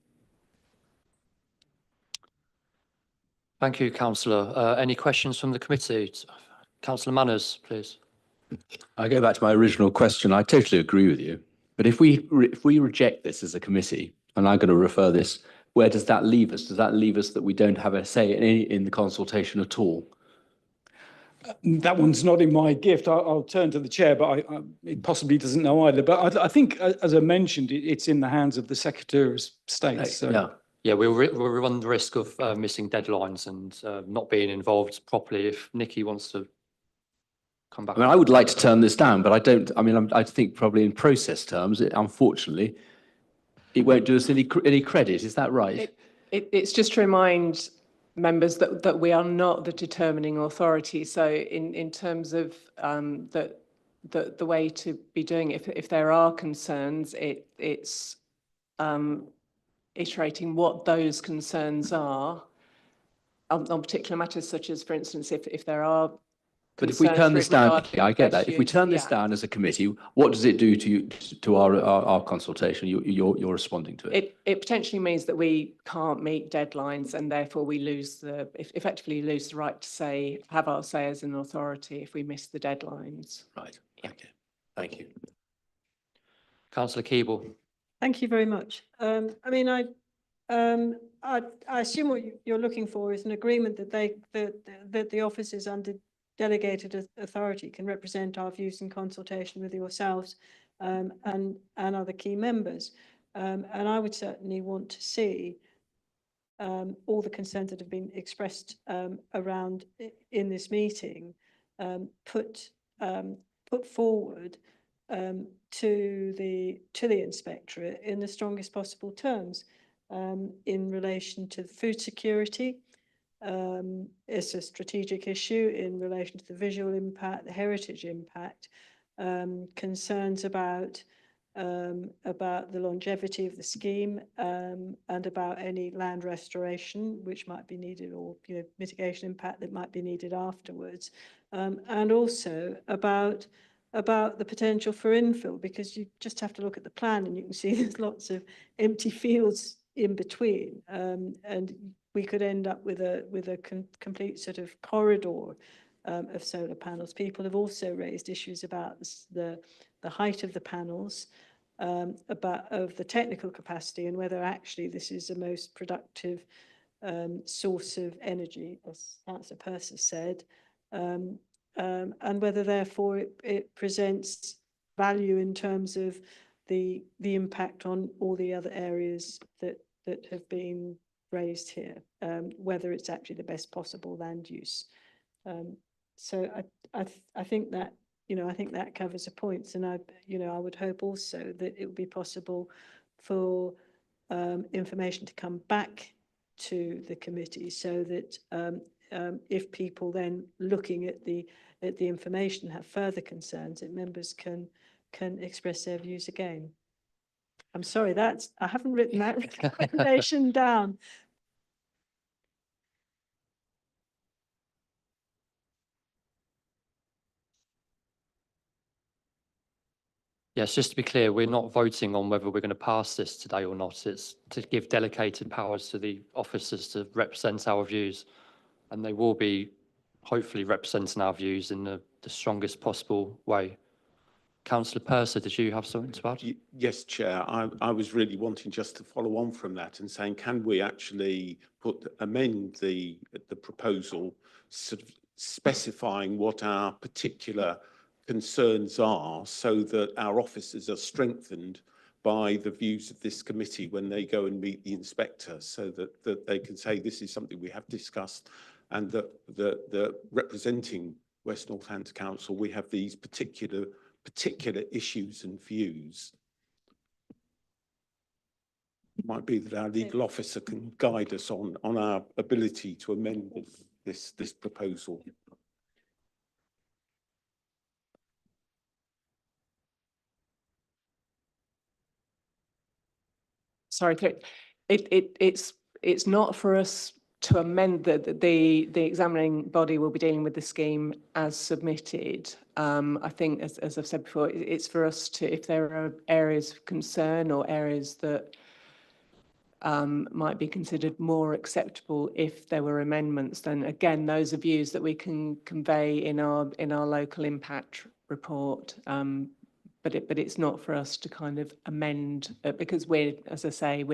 Thank you, Councillor. Any questions from the committee? Councillor Manners, please. I go back to my original question. I totally agree with you. But if we reject this as a committee, and I'm going to refer this, where does that leave us? Does that leave us that we don't have a say in the consultation at all? That one's not in my gift. I'll turn to the chair, but it possibly doesn't know either. But I think, as I mentioned, it's in the hands of the Secretary of State. So. Yeah, we'll run the risk of missing deadlines and not being involved properly if Nikki wants to come back. I mean, I would like to turn this down, but I don't. I mean, I think probably in process terms, unfortunately, it won't do us any credit. Is that right? It's just to remind members that we are not the determining authority. So in terms of the way to be doing it, if there are concerns, it's iterating what those concerns are on particular matters, such as, for instance, if there are. But if we turn this down, I get that. If we turn this down as a committee, what does it do to our consultation? You're responding to it. It potentially means that we can't meet deadlines, and therefore we effectively lose the right to have our say as an authority if we miss the deadlines. Right. Yeah. Okay. Thank you. Councillor Keeble. Thank you very much. I mean, I assume what you're looking for is an agreement that the officers under delegated authority can represent our views in consultation with yourselves and other key members. And I would certainly want to see all the concerns that have been expressed around in this meeting put forward to the inspectorate in the strongest possible terms in relation to food security. It's a strategic issue in relation to the visual impact, the heritage impact, concerns about the longevity of the scheme and about any land restoration which might be needed, or mitigation impact that might be needed afterwards, and also about the potential for infill, because you just have to look at the plan and you can see there's lots of empty fields in between, and we could end up with a complete sort of corridor of solar panels. People have also raised issues about the height of the panels, of the technical capacity, and whether actually this is the most productive source of energy, as Councillor Persis said, and whether therefore it presents value in terms of the impact on all the other areas that have been raised here, whether it's actually the best possible land use. So I think that I think that covers the points, and I would hope also that it would be possible for information to come back to the committee, so that if people then looking at the information have further concerns, that members can express their views again. I'm sorry, I haven't written that recommendation down. Yes, just to be clear, we're not voting on whether we're going to pass this today or not. It's to give delegated powers to the officers to represent our views, and they will be hopefully representing our views in the strongest possible way. Councillor Purser, did you have something to add? Yes, Chair. I was really wanting just to follow on from that and saying, can we actually amend the proposal, sort of specifying what our particular concerns are, so that our officers are strengthened by the views of this committee when they go and meet the inspector, so that they can say, this is something we have discussed and the representing West Northants Council, we have these particular issues and views. It might be that our legal officer can guide us on our ability to amend this proposal. Sorry, it's not for us to amend the examining body will be dealing with the scheme as submitted. I think, as I've said before, it's for us to, if there are areas of concern or areas that might be considered more acceptable if there were amendments, then again, those are views that we can convey in our local impact report. But it's not for us to kind of amend because we're, as I say,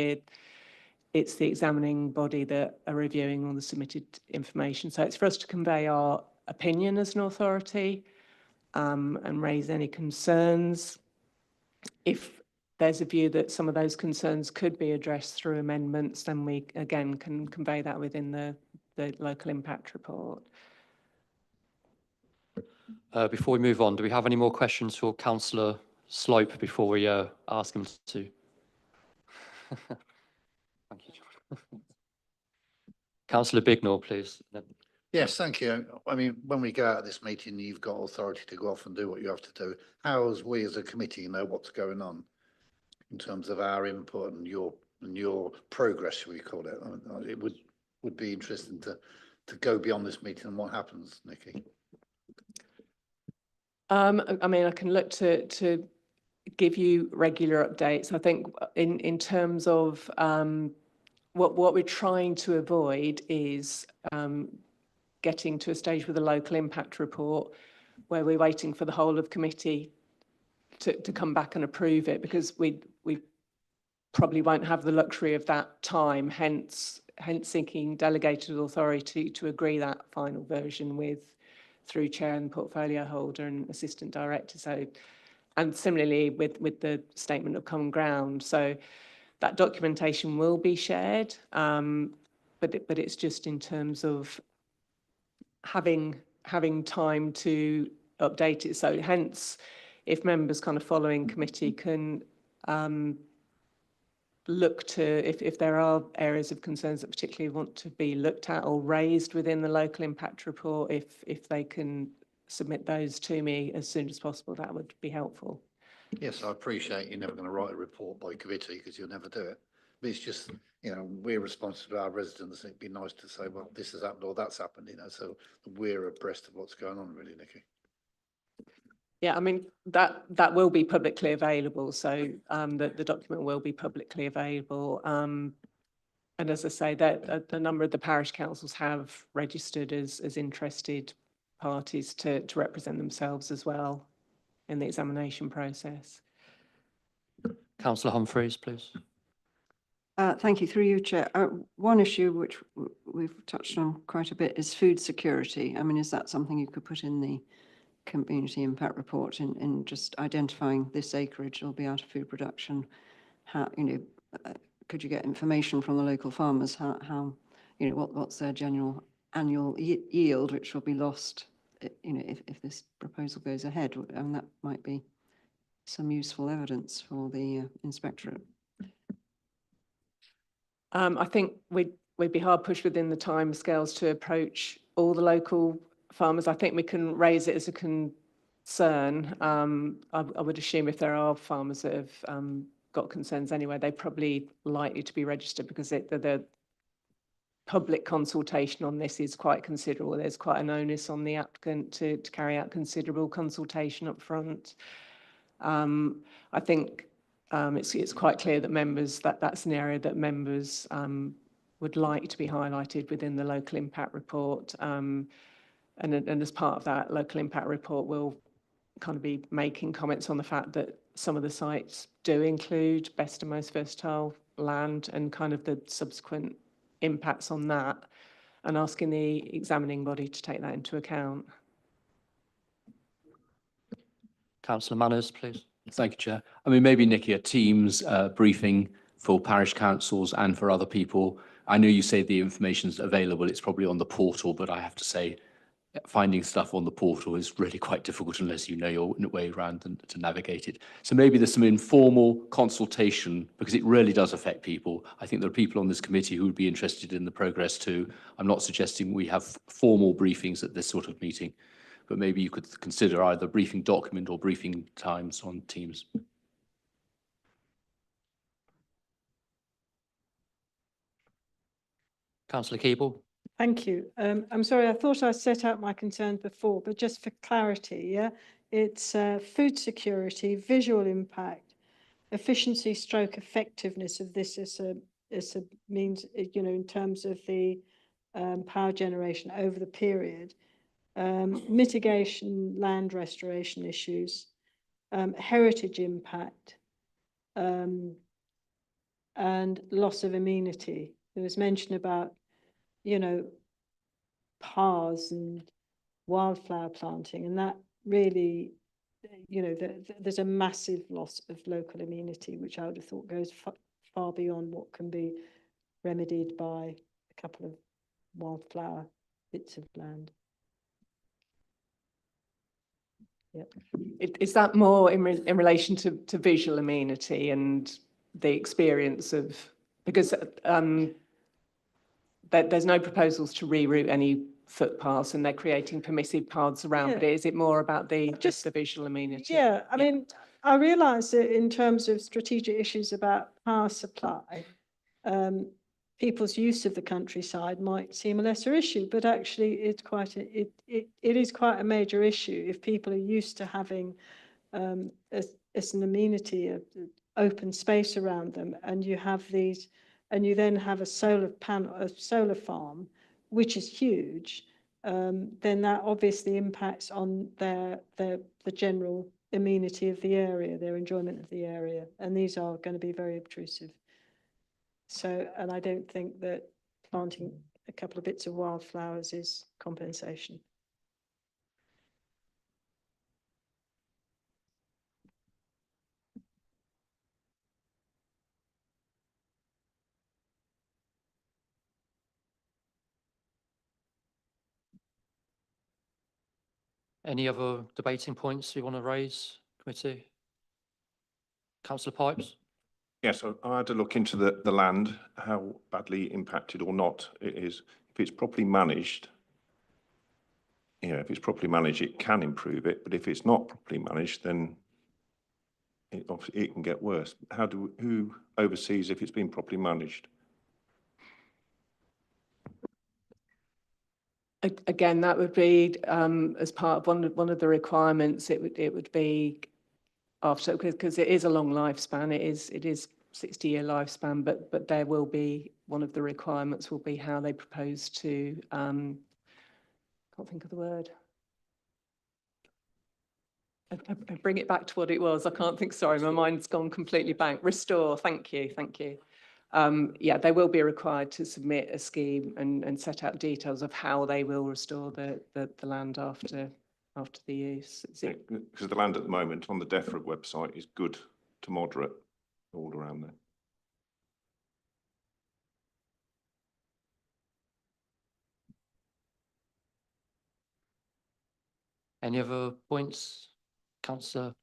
it's the examining body that are reviewing all the submitted information. So it's for us to convey our opinion as an authority and raise any concerns. If there's a view that some of those concerns could be addressed through amendments, then we again can convey that within the local impact report. Before we move on, do we have any more questions for Councillor Slope before we ask him to? Thank you, John. Councillor Bignor, please. Yes, thank you. I mean, when we go out of this meeting, you've got authority to go off and do what you have to do. How, as we as a committee, know what's going on in terms of our input and your progress, shall we call it? It would be interesting to go beyond this meeting and what happens, Nikki. I mean, I can look to give you regular updates. I think in terms of what we're trying to avoid is getting to a stage with a local impact report where we're waiting for the whole of committee to come back and approve it, because we probably won't have the luxury of that time, hence seeking delegated authority to agree that final version through chair and portfolio holder and assistant director. So, and similarly with the statement of common ground. So that documentation will be shared, but it's just in terms of having time to update it. So hence, if members kind of following committee can look to, if there are areas of concerns that particularly want to be looked at or raised within the local impact report, if they can submit those to me as soon as possible, that would be helpful. Yes, I appreciate you're never going to write a report by committee because you'll never do it. But it's just, we're responsible to our residents. It'd be nice to say, well, this has happened or that's happened, so we're abreast of what's going on, really, Nikki. Yeah, I mean, that will be publicly available. So the document will be publicly available. And as I say, that a number of the parish councils have registered as interested parties to represent themselves as well in the examination process. Councillor Humphreys, please. Thank you, through you, Chair. One issue which we've touched on quite a bit is food security. I mean, is that something you could put in the community impact report in just identifying this acreage will be out of food production? How, could you get information from the local farmers? How what's their general annual yield, which will be lost, if this proposal goes ahead? And that might be some useful evidence for the inspectorate. I think we'd be hard pushed within the timescales to approach all the local farmers. I think we can raise it as a concern. I would assume if there are farmers that have got concerns anyway, they're probably likely to be registered, because the public consultation on this is quite considerable. There's quite an onus on the applicant to carry out considerable consultation up front. I think it's quite clear that that's an area that members would like to be highlighted within the local impact report. And as part of that local impact report, we'll kind of be making comments on the fact that some of the sites do include best and most versatile land and kind of the subsequent impacts on that, and asking the examining body to take that into account. Councillor Manners, please. Thank you, Chair. I mean, maybe, Nikki, a Teams briefing for parish councils and for other people I know you say the information's available, it's probably on the portal, but I have to say, finding stuff on the portal is really quite difficult unless you know your way around and to navigate it. So maybe there's some informal consultation, because it really does affect people. I think there are people on this committee who would be interested in the progress too. I'm not suggesting we have formal briefings at this sort of meeting, but maybe you could consider either briefing document or briefing times on Teams. Councillor Keeble. Thank you. I'm sorry, I thought I set out my concerns before, but just for clarity, yeah, it's food security, visual impact, efficiency stroke effectiveness of this as a means, you know, in terms of the power generation over the period, mitigation, land restoration issues, heritage impact, and loss of amenity. There was mention about, you know, paths and wildflower planting, and that really, you know, there's a massive loss of local amenity, which I would have thought goes far beyond what can be remedied by a couple of wildflower bits of land. Yep. Is that more in relation to visual amenity and the experience of, because there's no proposals to reroute any footpaths and they're creating permissive paths around, Yeah. but is it more about just the visual amenity? Yeah, I mean, I realise that in terms of strategic issues about power supply, people's use of the countryside might seem a lesser issue, but actually it's quite it is quite a major issue if people are used to having as an amenity of open space around them, and you have these, and you then have a solar farm, which is huge, then that obviously impacts on the general amenity of the area, their enjoyment of the area, and these are going to be very obtrusive. So, and I don't think that planting a couple of bits of wildflowers is compensation. Any other debating points you want to raise, committee? Councillor Pipes? Yes, I had to look into the land, how badly impacted or not it is. If it's properly managed, you know, if it's properly managed, it can improve it. But if it's not properly managed, then it can get worse. Who oversees if it's been properly managed? Again, that would be as part of one of the requirements. It would be after, because it is a long lifespan. It is 60-year lifespan, but there will be, one of the requirements will be how they propose to can't think of the word. I bring it back to what it was. I can't think. Sorry, my mind's gone completely blank. Restore. Thank you. Thank you. Yeah, they will be required to submit a scheme and set out details of how they will restore the land after the use. Because the land at the moment on the DEFRA website is good to moderate all around there. Any other points, Councillor?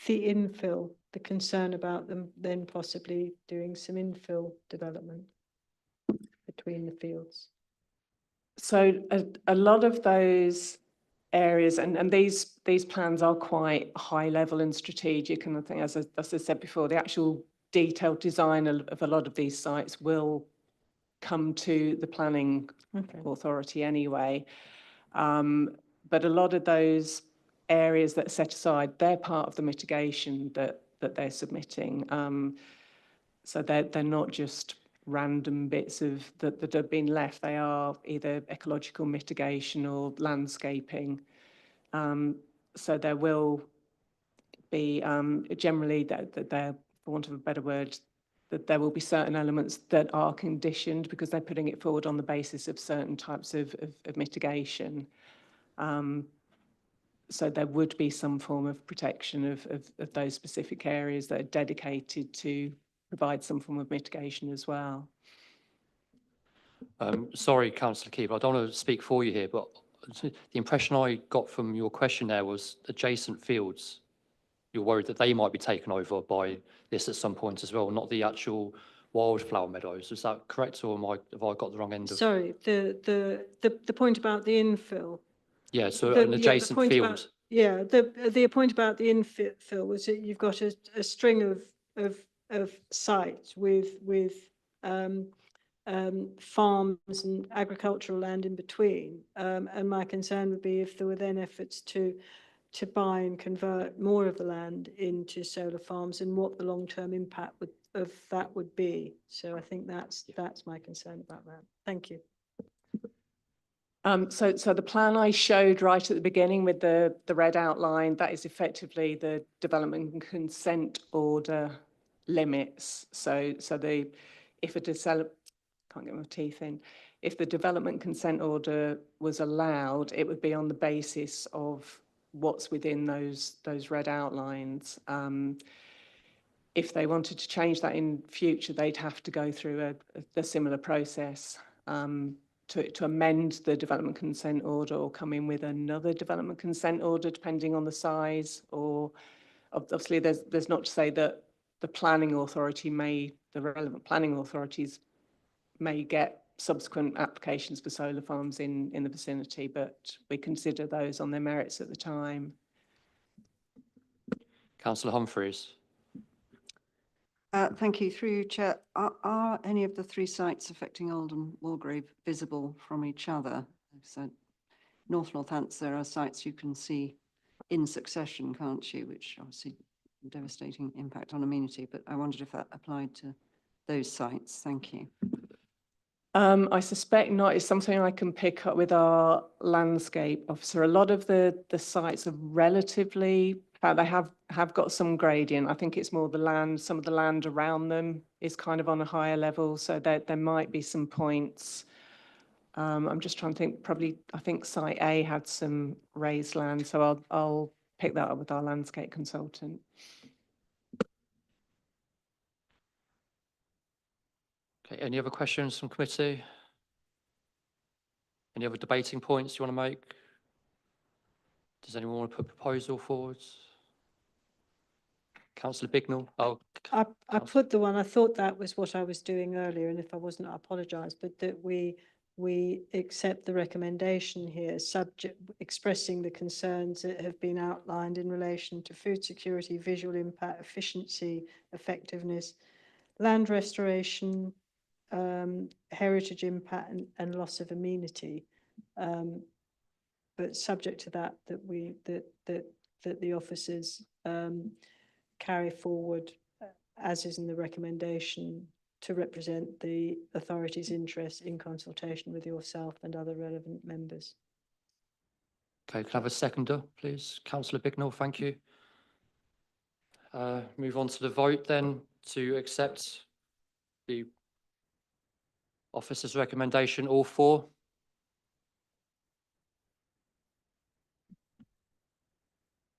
The infill, the concern about them then possibly doing some infill development between the fields. So a lot of those areas, and these plans are quite high level and strategic, and I think, as I said before, the actual detailed design of a lot of these sites will come to the planning authority anyway. But a lot of those areas that are set aside, they're part of the mitigation that they're submitting. So they're not just random bits of that have been left. They are either ecological mitigation or landscaping. So there will be generally that there, for want of a better word, that there will be certain elements that are conditioned because they're putting it forward on the basis of certain types of mitigation. So there would be some form of protection of those specific areas that are dedicated to provide some form of mitigation as well. Sorry, Councillor Keeper, I don't want to speak for you here, but the impression I got from your question there was adjacent fields. You're worried that they might be taken over by this at some point as well, not the actual wildflower meadows. Is that correct, or have I got the wrong end of? Sorry, the point about the infill. Yeah, so The- an yeah, the adjacent point field. about- Yeah, the point about the infill was that you've got a string of sites with farms and agricultural land in between. And my concern would be if there were then efforts to buy and convert more of the land into solar farms and what the long-term impact of that would be. So I think that's my concern about that. Thank you. So the plan I showed right at the beginning with the red outline, that is effectively the development and consent order limits. So if can't get my teeth in, if the development consent order was allowed, it would be on the basis of what's within those red outlines. If they wanted to change that in future, they'd have to go through a similar process. To amend the development consent order or come in with another development consent order, depending on the size, or obviously there's not to say that the relevant planning authorities may get subsequent applications for solar farms in the vicinity, but we consider those on their merits at the time. Councillor Humphreys. Thank you. Through you, Chair. Are any of the three sites affecting Oldham Walgrave visible from each other? So Northants, there are sites you can see in succession, can't you? Which obviously devastating impact on amenity, but I wondered if that applied to those sites. Thank you. I suspect not. It's something I can pick up with our landscape officer. A lot of the sites are relatively, they have got some gradient. I think it's more the land, some of the land around them is kind of on a higher level. So there might be some points. I'm just trying to think, probably, I think site A had some raised land. So I'll pick that up with our landscape consultant. Okay, any other questions from committee? Any other debating points you want to make? Does anyone want to put a proposal forwards? Councillor Bignell. Oh, I put the one, I thought that was what I was doing earlier, and if I wasn't, I apologise, but that we accept the recommendation here, expressing the concerns that have been outlined in relation to food security, visual impact, efficiency, effectiveness, land restoration, heritage impact and loss of amenity. But subject to that, that the officers carry forward, as is in the recommendation, to represent the authority's interests in consultation with yourself and other relevant members. okay, can I have a seconder, please? Councillor Bignell, thank you. Move on to the vote then to accept the officer's recommendation, all four.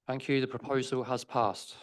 Thank you, the proposal has passed.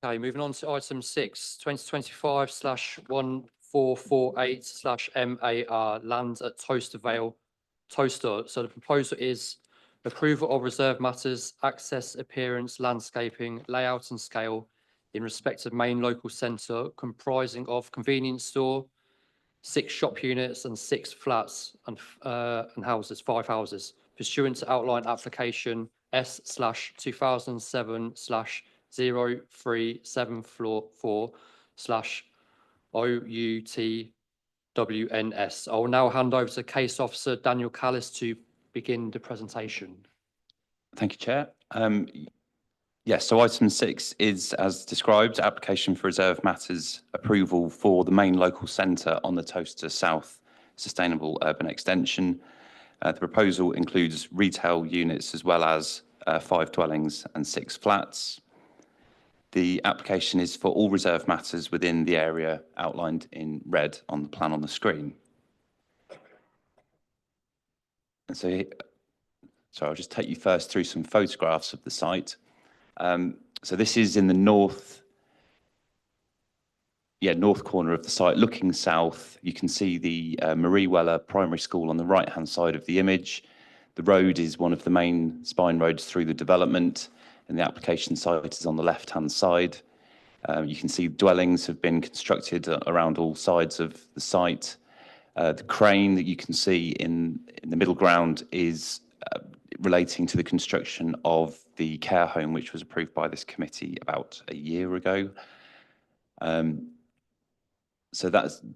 Okay, moving on to item 6, 2025/1448/MAR, land at Toaster Vale, Toaster. So the proposal is approval of reserve matters, access, appearance, landscaping, layout and scale in respect of main local centre comprising of convenience store, 6 shop units and 6 flats and houses, 5 houses, pursuant to outline application S/2374/OUTWNS. I will now hand over to Case Officer Daniel Callis to begin the presentation. Thank you, Chair. Yes, so item 6 is, as described, application for reserve matters approval for the main local centre on the Toaster South Sustainable Urban Extension. The proposal includes retail units as well as 5 dwellings and 6 flats. The application is for all reserve matters within the area outlined in red on the plan on the screen. And so I'll just take you first through some photographs of the site. So this is in the north corner of the site, looking south. You can see the Marie Weller Primary School on the right-hand side of the image. The road is one of the main spine roads through the development, and the application site is on the left-hand side. You can see dwellings have been constructed around all sides of the site. The crane that you can see in the middle ground is relating to the construction of the care home, which was approved by this committee about a year ago. So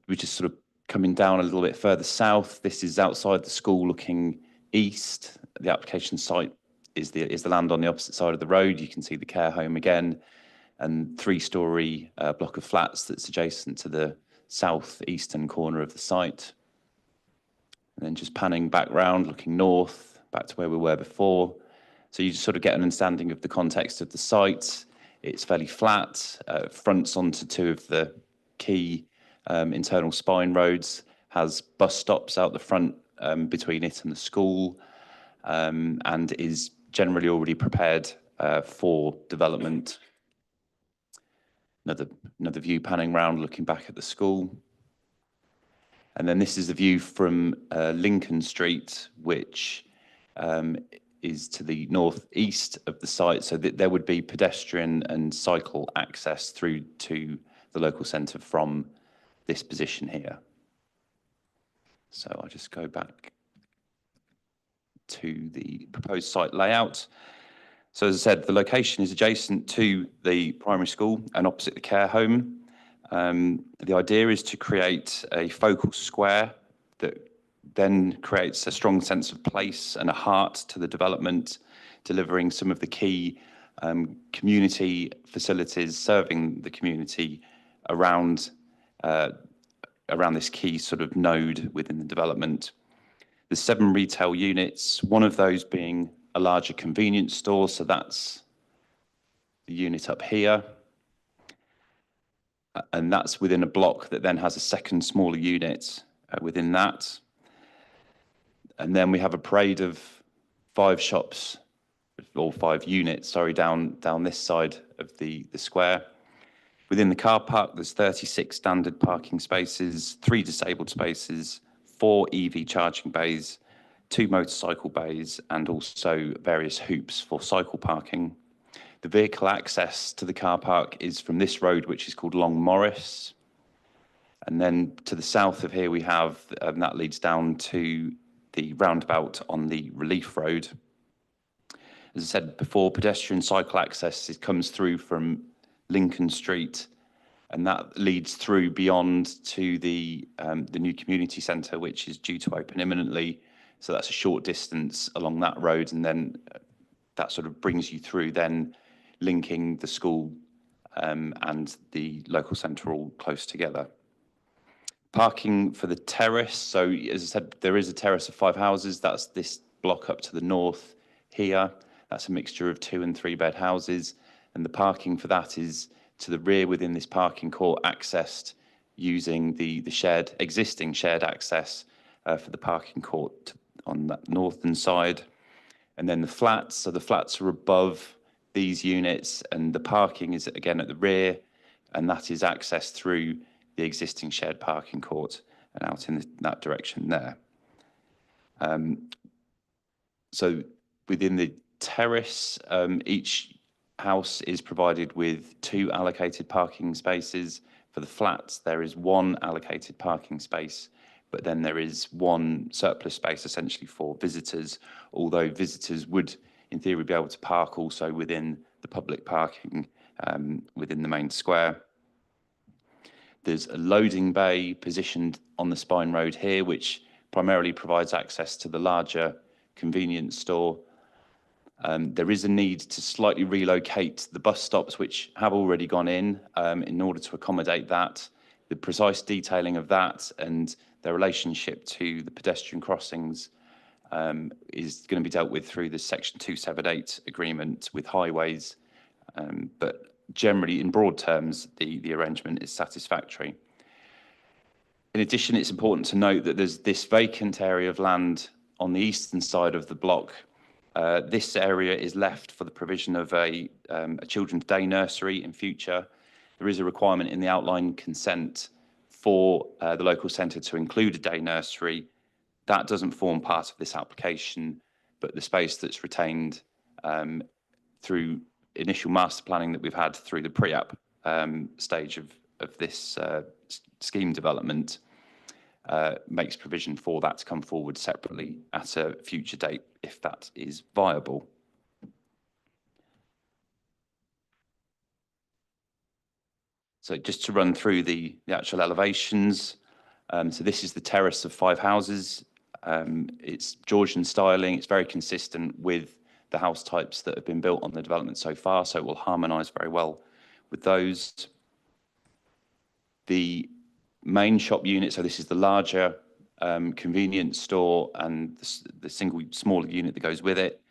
we're just sort of coming down a little bit further south. This is outside the school looking east. The application site is the land on the opposite side of the road. You can see the care home again, and 3-storey block of flats that's adjacent to the southeastern corner of the site. And then just panning back round, looking north, back to where we were before. So you just sort of get an understanding of the context of the site. It's fairly flat, fronts onto 2 of the key internal spine roads, has bus stops out the front between it and the school, and is generally already prepared for development. Another view panning round, looking back at the school. And then this is the view from Lincoln Street, which is to the northeast of the site, so that there would be pedestrian and cycle access through to the local centre from this position here. So I'll just go back to the proposed site layout. So as I said, the location is adjacent to the primary school and opposite the care home. The idea is to create a focal square that then creates a strong sense of place and a heart to the development, delivering some of the key community facilities, serving the community around this key sort of node within the development. There's 7 retail units, one of those being a larger convenience store, so that's the unit up here. And that's within a block that then has a second smaller unit within that. And then we have a parade of 5 shops, or 5 units, sorry, down this side of the square. Within the car park, there's 36 standard parking spaces, 3 disabled spaces, 4 EV charging bays, 2 motorcycle bays, and also various hoops for cycle parking. The vehicle access to the car park is from this road, which is called Long Morris. And then to the south of here, we have, that leads down to the roundabout on the Relief Road. As I said before, pedestrian cycle access comes through from Lincoln Street, and that leads through beyond to the new community centre, which is due to open imminently. So that's a short distance along that road, and then that sort of brings you through, then linking the school and the local centre all close together. Parking for the terrace. So as I said, there is a terrace of 5 houses. That's this block up to the north here. That's a mixture of 2 and 3 bed houses. And the parking for that is to the rear within this parking court, accessed using the existing shared access for the parking court on that northern side. And then the flats. So the flats are above these units, and the parking is again at the rear, and that is accessed through the existing shared parking court and out in that direction there. So within the terrace, each house is provided with 2 allocated parking spaces. For the flats, there is 1 allocated parking space, but then there is 1 surplus space essentially for visitors, although visitors would in theory be able to park also within the public parking within the main square. There's a loading bay positioned on the spine road here, which primarily provides access to the larger convenience store. There is a need to slightly relocate the bus stops, which have already gone in order to accommodate that. The precise detailing of that and their relationship to the pedestrian crossings is going to be dealt with through the Section 278 agreement with Highways. But generally, in broad terms, the arrangement is satisfactory. In addition, it's important to note that there's this vacant area of land on the eastern side of the block. This area is left for the provision of a children's day nursery in future. There is a requirement in the outline consent for the local centre to include a day nursery. That doesn't form part of this application, but the space that's retained through initial master planning that we've had through the pre-app stage of this scheme development makes provision for that to come forward separately at a future date if that is viable. So just to run through the actual elevations. So this is the terrace of 5 houses. It's Georgian styling. It's very consistent with the house types that have been built on the development so far, so it will harmonise very well with those. The main shop unit, so this is the larger convenience store and the single smaller unit that goes with it.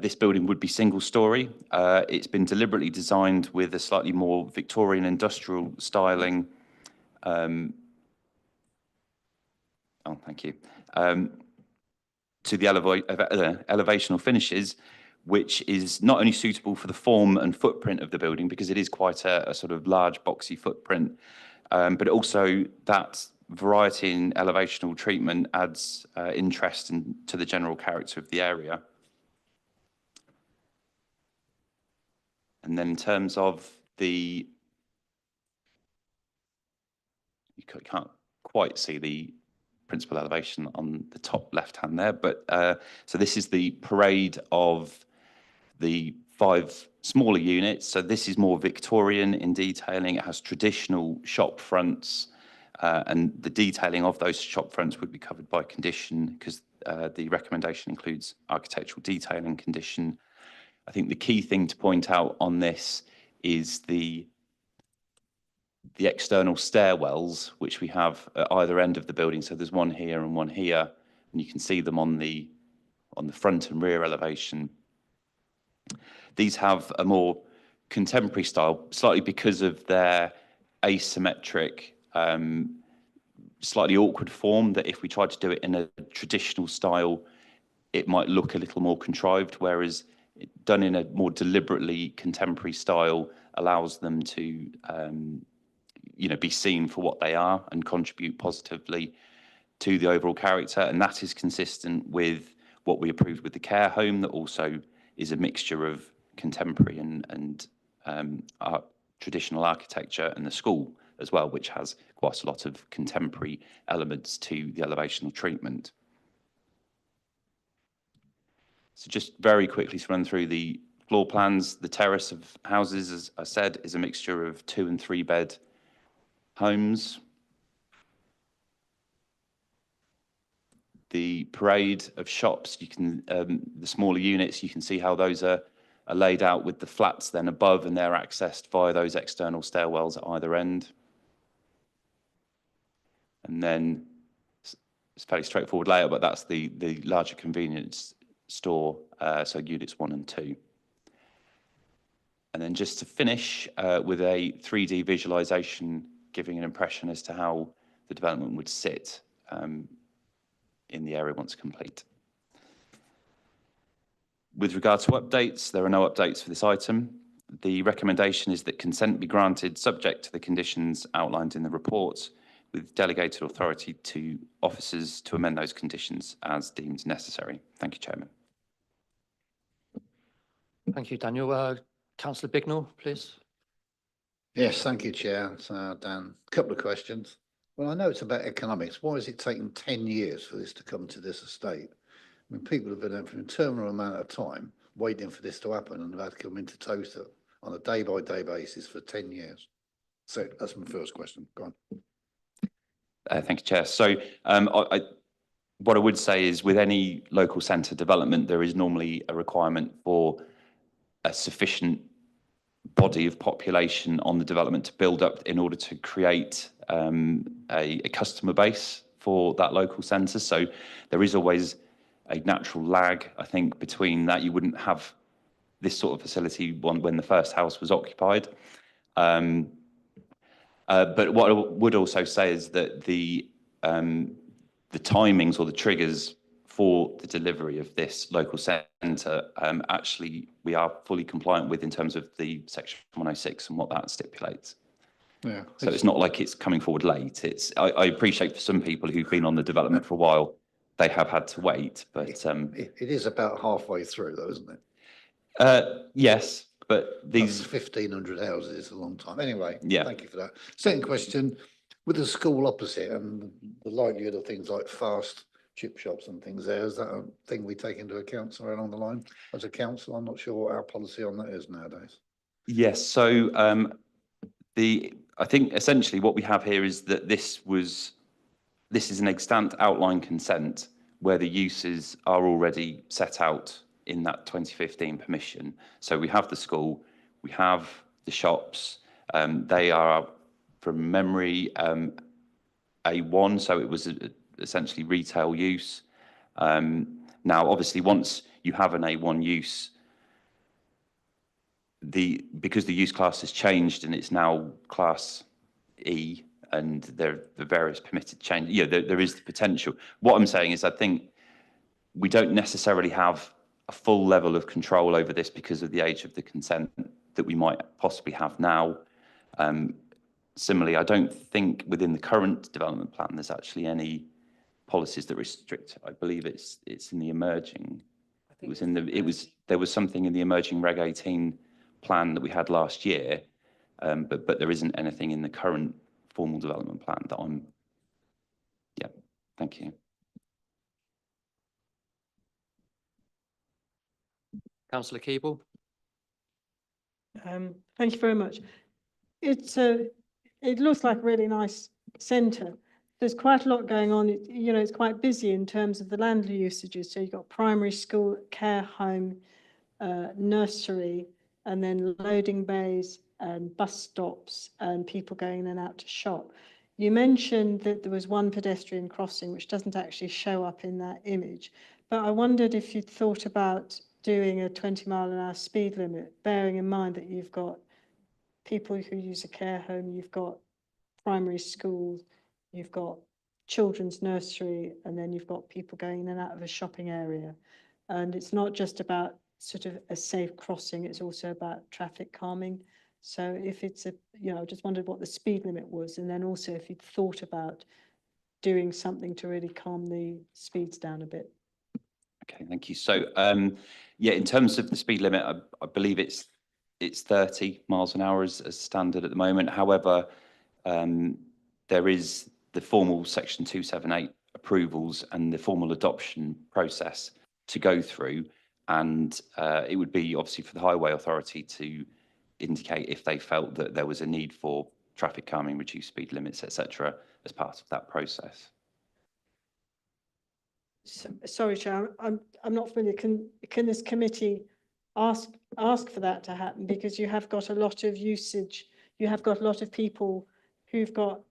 This building would be single storey. It's been deliberately designed with a slightly more Victorian industrial styling. Oh, thank you. To the elevational finishes, which is not only suitable for the form and footprint of the building, because it is quite a sort of large boxy footprint, but also that variety in elevational treatment adds interest to the general character of the area. And then in terms of you can't quite see the principal elevation on the top left hand there, but so this is the parade of the 5 smaller units. So this is more Victorian in detailing. It has traditional shop fronts, and the detailing of those shop fronts would be covered by condition because the recommendation includes architectural detailing condition. I think the key thing to point out on this is the external stairwells, which we have at either end of the building. So there's one here and one here, and you can see them on the front and rear elevation. These have a more contemporary style, slightly because of their asymmetric, slightly awkward form, that if we tried to do it in a traditional style, it might look a little more contrived, whereas done in a more deliberately contemporary style allows them to be seen for what they are and contribute positively to the overall character. And that is consistent with what we approved with the care home, that also is a mixture of contemporary and traditional architecture, and the school as well, which has quite a lot of contemporary elements to the elevational treatment. So just very quickly to run through the floor plans. The terrace of houses, as I said, is a mixture of 2 and 3 bed homes. The parade of shops, you can the smaller units, you can see how those are laid out with the flats then above, and they're accessed via those external stairwells at either end. And then it's a fairly straightforward layout, but that's the larger convenience store, so units 1 and 2. And then just to finish with a 3D visualization, giving an impression as to how the development would sit in the area once complete. With regard to updates, there are no updates for this item. The recommendation is that consent be granted subject to the conditions outlined in the report, with delegated authority to officers to amend those conditions as deemed necessary. Thank you, Chairman. Thank you, Daniel. Councillor Bignell, please. Yes, thank you, Chair. So, Dan, a couple of questions. Well, I know it's about economics. Why has it taken 10 years for this to come to this estate? I mean, people have been there for an eternal amount of time waiting for this to happen and have had to come into Toaster on a day-by-day basis for 10 years. So that's my first question. Go on. Thank you, Chair. So what I would say is with any local centre development, there is normally a requirement for a sufficient body of population on the development to build up in order to create a customer base for that local centre. So there is always a natural lag, I think, between that. You wouldn't have this sort of facility when the first house was occupied. But what I would also say is that the timings or the triggers for the delivery of this local centre, actually we are fully compliant with in terms of the section 106 and what that stipulates. Yeah. So it's not like it's coming forward late. I appreciate for some people who've been on the development for a while, they have had to wait, but It is about halfway through, though, isn't it? yes, but That's these 1,500 houses is a long time. Anyway, Yeah. thank you for that. Second question, with the school opposite and the likelihood of things like fast chip shops and things there, is that a thing we take into account somewhere along the line? As a council, I'm not sure what our policy on that is nowadays. Yes, so I think essentially what we have here is that this is an extant outline consent where the uses are already set out in that 2015 permission. So we have the school, we have the shops, they are from memory A1, so it was essentially retail use. Now, obviously, once you have an A1 use, because the use class has changed and it's now class E, and there are various permitted changes. Yeah, there is the potential. What I'm saying is I think we don't necessarily have a full level of control over this because of the age of the consent that we might possibly have now. Similarly, I don't think within the current development plan there's actually any policies that restrict. I believe it's in the emerging. There was something in the emerging Reg 18 plan that we had last year, but there isn't anything in the current formal development plan that yeah, thank you. Councillor Keeble. Thank you very much. It looks like a really nice centre. There's quite a lot going on. It's quite busy in terms of the land usages. So you've got primary school, care home, nursery, and then loading bays and bus stops and people going in and out to shop. You mentioned that there was one pedestrian crossing, which doesn't actually show up in that image. But I wondered if you'd thought about doing a 20-mile-an-hour speed limit, bearing in mind that you've got people who use a care home, you've got primary schools, you've got children's nursery, and then you've got people going in and out of a shopping area. And it's not just about sort of a safe crossing, it's also about traffic calming. So if it's I just wondered what the speed limit was, and then also if you'd thought about doing something to really calm the speeds down a bit. Okay, thank you. So, yeah, in terms of the speed limit, I believe it's 30 miles an hour as standard at the moment. However, there is the formal Section 278 approvals and the formal adoption process to go through, and it would be obviously for the Highway Authority to indicate if they felt that there was a need for traffic calming, reduced speed limits, etc., as part of that process. Sorry, Chair, I'm not familiar. Can this committee ask for that to happen? Because you have got a lot of usage. You have got a lot of people who've got,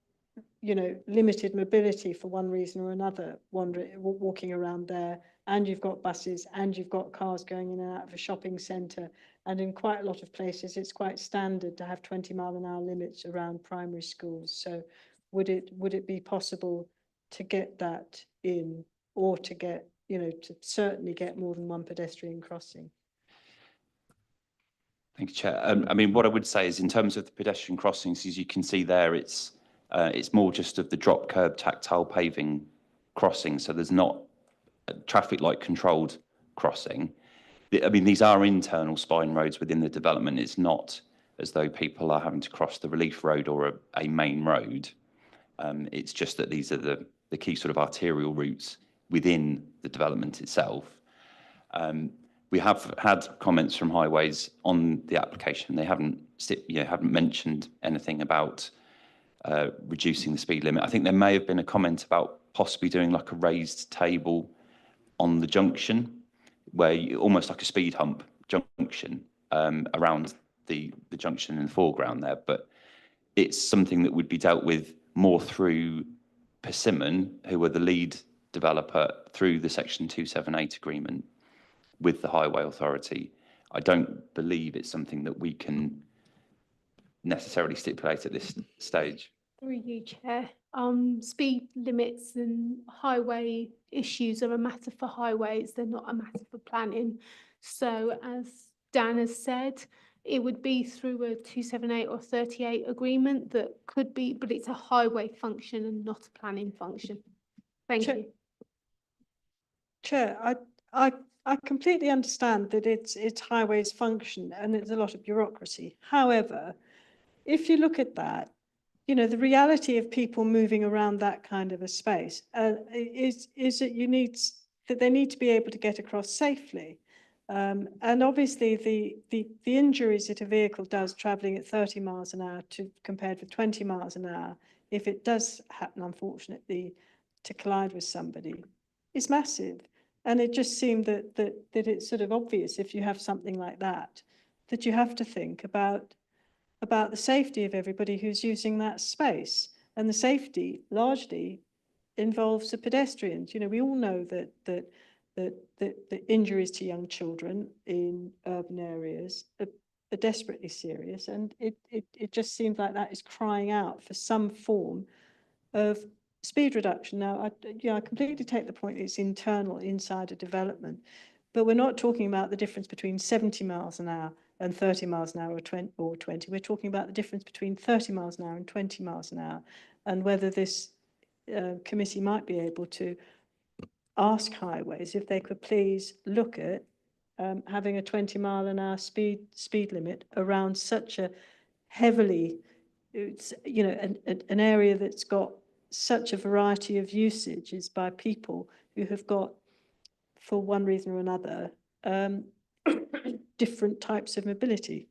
limited mobility for one reason or another, walking around there. And you've got buses and you've got cars going in and out of a shopping centre. And in quite a lot of places, it's quite standard to have 20-mile-an-hour limits around primary schools. So would it be possible to get that in, or to get, you know, to certainly get more than one pedestrian crossing. Thank you, Chair. I mean, what I would say is in terms of the pedestrian crossings, as you can see there, it's more just of the drop curb tactile paving crossing. So there's not a traffic light controlled crossing. I mean, these are internal spine roads within the development. It's not as though people are having to cross the relief road or a main road. It's just that these are the key sort of arterial routes within the development itself. We have had comments from Highways on the application. They haven't mentioned anything about reducing the speed limit. I think there may have been a comment about possibly doing like a raised table on the junction, where almost like a speed hump junction around the junction in the foreground there. But it's something that would be dealt with more through Persimmon, who are the lead developer, through the Section 278 agreement with the Highway Authority. I don't believe it's something that we can necessarily stipulate at this stage. Through you, Chair. Speed limits and highway issues are a matter for highways. They're not a matter for planning. So as Dan has said, it would be through a 278 or 38 agreement that could be, but it's a highway function and not a planning function. Thank you. Chair, I completely understand that it's highways function and there's a lot of bureaucracy. However, if you look at that, you know, the reality of people moving around that kind of a space is that they need to be able to get across safely. And obviously the injuries that a vehicle does travelling at 30 miles an hour compared with 20 miles an hour, if it does happen, unfortunately, to collide with somebody, is massive. And it just seemed that it's sort of obvious if you have something like that you have to think about the safety of everybody who's using that space. And the safety largely involves the pedestrians. You know, we all know that the injuries to young children in urban areas are desperately serious. And it just seems like that is crying out for some form of speed reduction. Now, I completely take the point it's internal inside a development, but we're not talking about the difference between 70 miles an hour and 30 miles an hour or 20. We're talking about the difference between 30 miles an hour and 20 miles an hour, and whether this committee might be able to ask Highways if they could please look at having a 20 mile an hour speed limit around such a heavily, you know, an area that's got such a variety of usages by people who have got, for one reason or another, different types of mobility.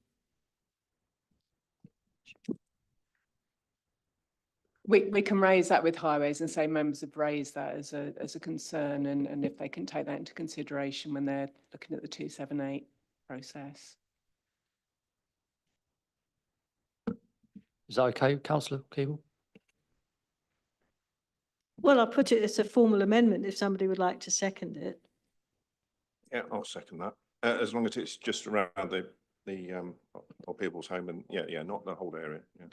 We can raise that with Highways and say members have raised that as a concern, and if they can take that into consideration when they're looking at the 278 process. Is that okay, Councillor Keeble? Well, I'll put it as a formal amendment if somebody would like to second it. Yeah, I'll second that. As long as it's just around the or people's home and yeah, not the whole area. Yeah.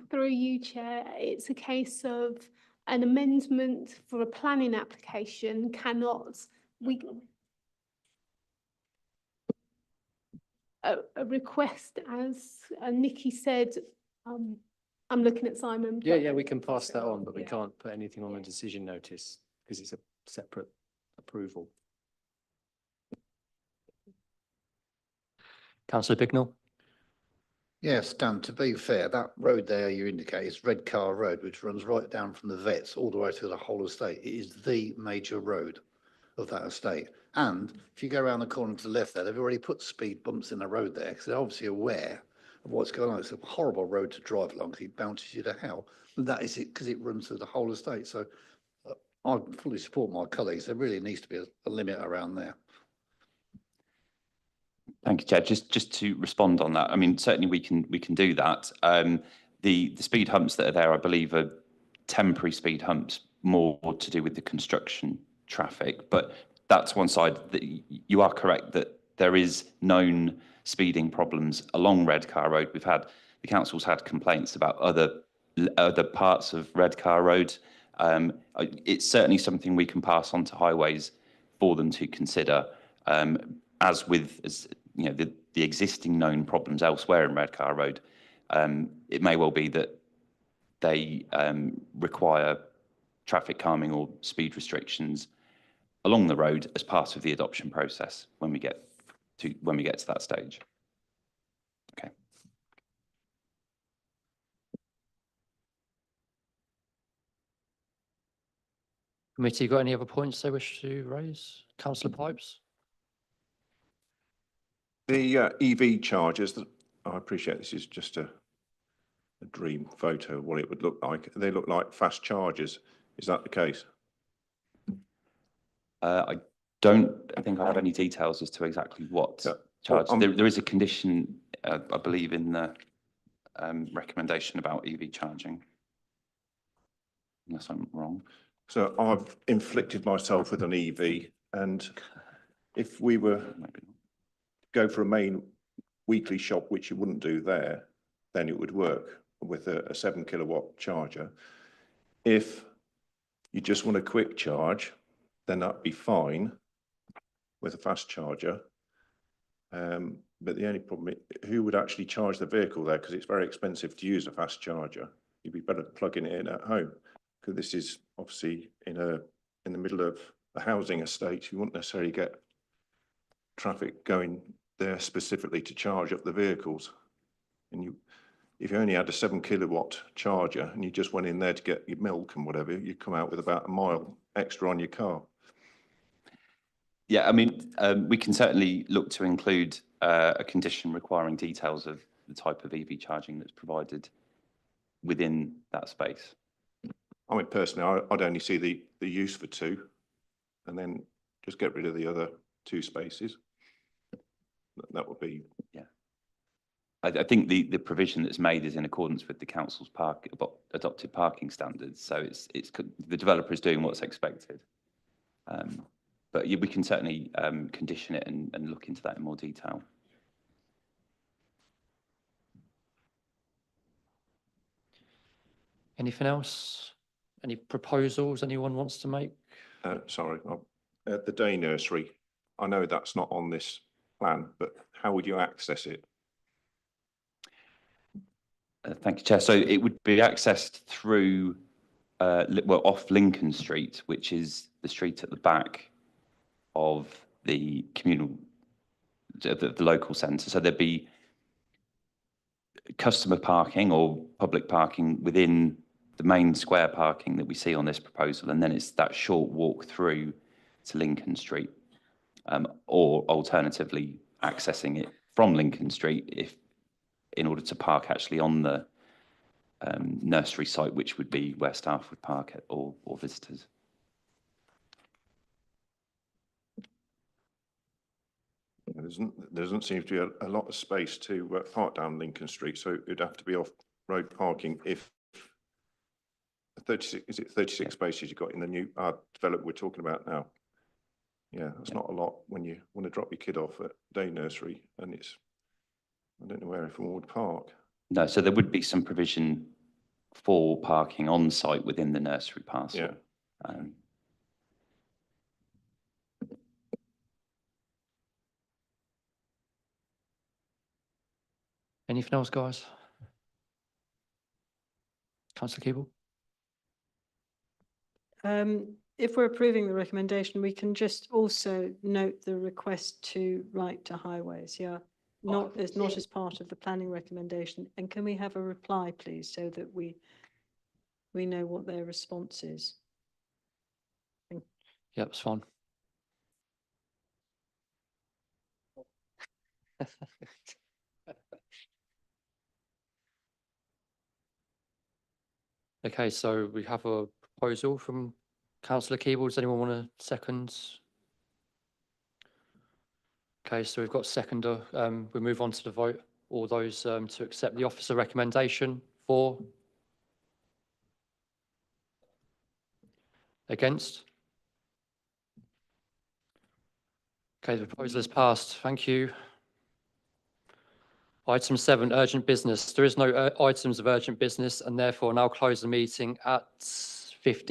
Through you, Chair, it's a case of an amendment for a planning application a request, as Nikki said, I'm looking at Simon. Yeah, we can pass that on, but we can't put anything on the decision notice because it's a separate approval. Councillor Bignell. Yes, Dan, to be fair, that road there you indicate is Redcar Road, which runs right down from the vets all the way to the whole estate. It is the major road of that estate. And if you go around the corner to the left there, they've already put speed bumps in the road there because they're obviously aware of what's going on. It's a horrible road to drive along because it bounces you to hell. And that is it because it runs through the whole estate. So I fully support my colleagues. There really needs to be a limit around there. Thank you, Chair. Just to respond on that, I mean, certainly we can do that. The speed humps that are there, I believe, are temporary speed humps, more to do with the construction traffic. But that's one side. That you are correct that there is known speeding problems along Redcar Road. The council's had complaints about other parts of Redcar Road It's certainly something we can pass on to Highways for them to consider. As you know, the existing known problems elsewhere in Redcar Road, it may well be that they require traffic calming or speed restrictions along the road as part of the adoption process when we get to that stage. Okay. Committee, got any other points they wish to raise? Councillor Pipes? The EV chargers, I appreciate this is just a dream photo of what it would look like. They look like fast chargers. Is that the case? I don't think I have any details as to exactly what charge. There is a condition, I believe, in the recommendation about EV charging, unless I'm wrong. So I've inflicted myself with an EV, and if we were go for a main weekly shop, which you wouldn't do there, then it would work with a 7 kilowatt charger. If you just want a quick charge, then that'd be fine with a fast charger. But the only problem, who would actually charge the vehicle there? Because it's very expensive to use a fast charger. You'd be better plugging it in at home. Because this is obviously in the middle of a housing estate. You wouldn't necessarily get traffic going there specifically to charge up the vehicles. And if you only had a 7 kilowatt charger and you just went in there to get your milk and whatever, you'd come out with about a mile extra on your car. Yeah, I mean, we can certainly look to include a condition requiring details of the type of EV charging that's provided within that space. I mean, personally, I'd only see the use for 2 and then just get rid of the other 2 spaces. That would be... Yeah. I think the provision that's made is in accordance with the council's adopted parking standards. So it's the developer is doing what's expected. But yeah, we can certainly condition it and look into that in more detail. Anything else? Any proposals anyone wants to make? Sorry, the day nursery. I know that's not on this plan, but how would you access it? Thank you, Chair. So it would be accessed through, off Lincoln Street, which is the street at the back of the the local centre. So there'd be customer parking or public parking within the main square parking that we see on this proposal, and then it's that short walk through to Lincoln Street, or alternatively accessing it from Lincoln Street in order to park actually on the nursery site, which would be where staff would park it or visitors. There doesn't seem to be a lot of space to park down Lincoln Street, so it'd have to be off-road parking. If 36, is it 36 spaces you've got in the new development we're talking about now? Yeah, that's not a lot when you want to drop your kid off at day nursery, and I don't know where everyone would park. No, so there would be some provision for parking on site within the nursery parcel. Yeah. Anything else, guys? Councillor Keeble? If we're approving the recommendation, we can just also note the request to write to Highways, yeah? Not as part of the planning recommendation. And can we have a reply, please, so that we know what their response is? Yeah, that's fine. Okay, so we have a proposal from Councillor Keeble. Does anyone want to second? Okay, so we've got seconder. We move on to the vote. All those to accept the officer recommendation for? Against? Okay, the proposal is passed. Thank you. Item 7, urgent business. There is no items of urgent business, and therefore now close the meeting at 15.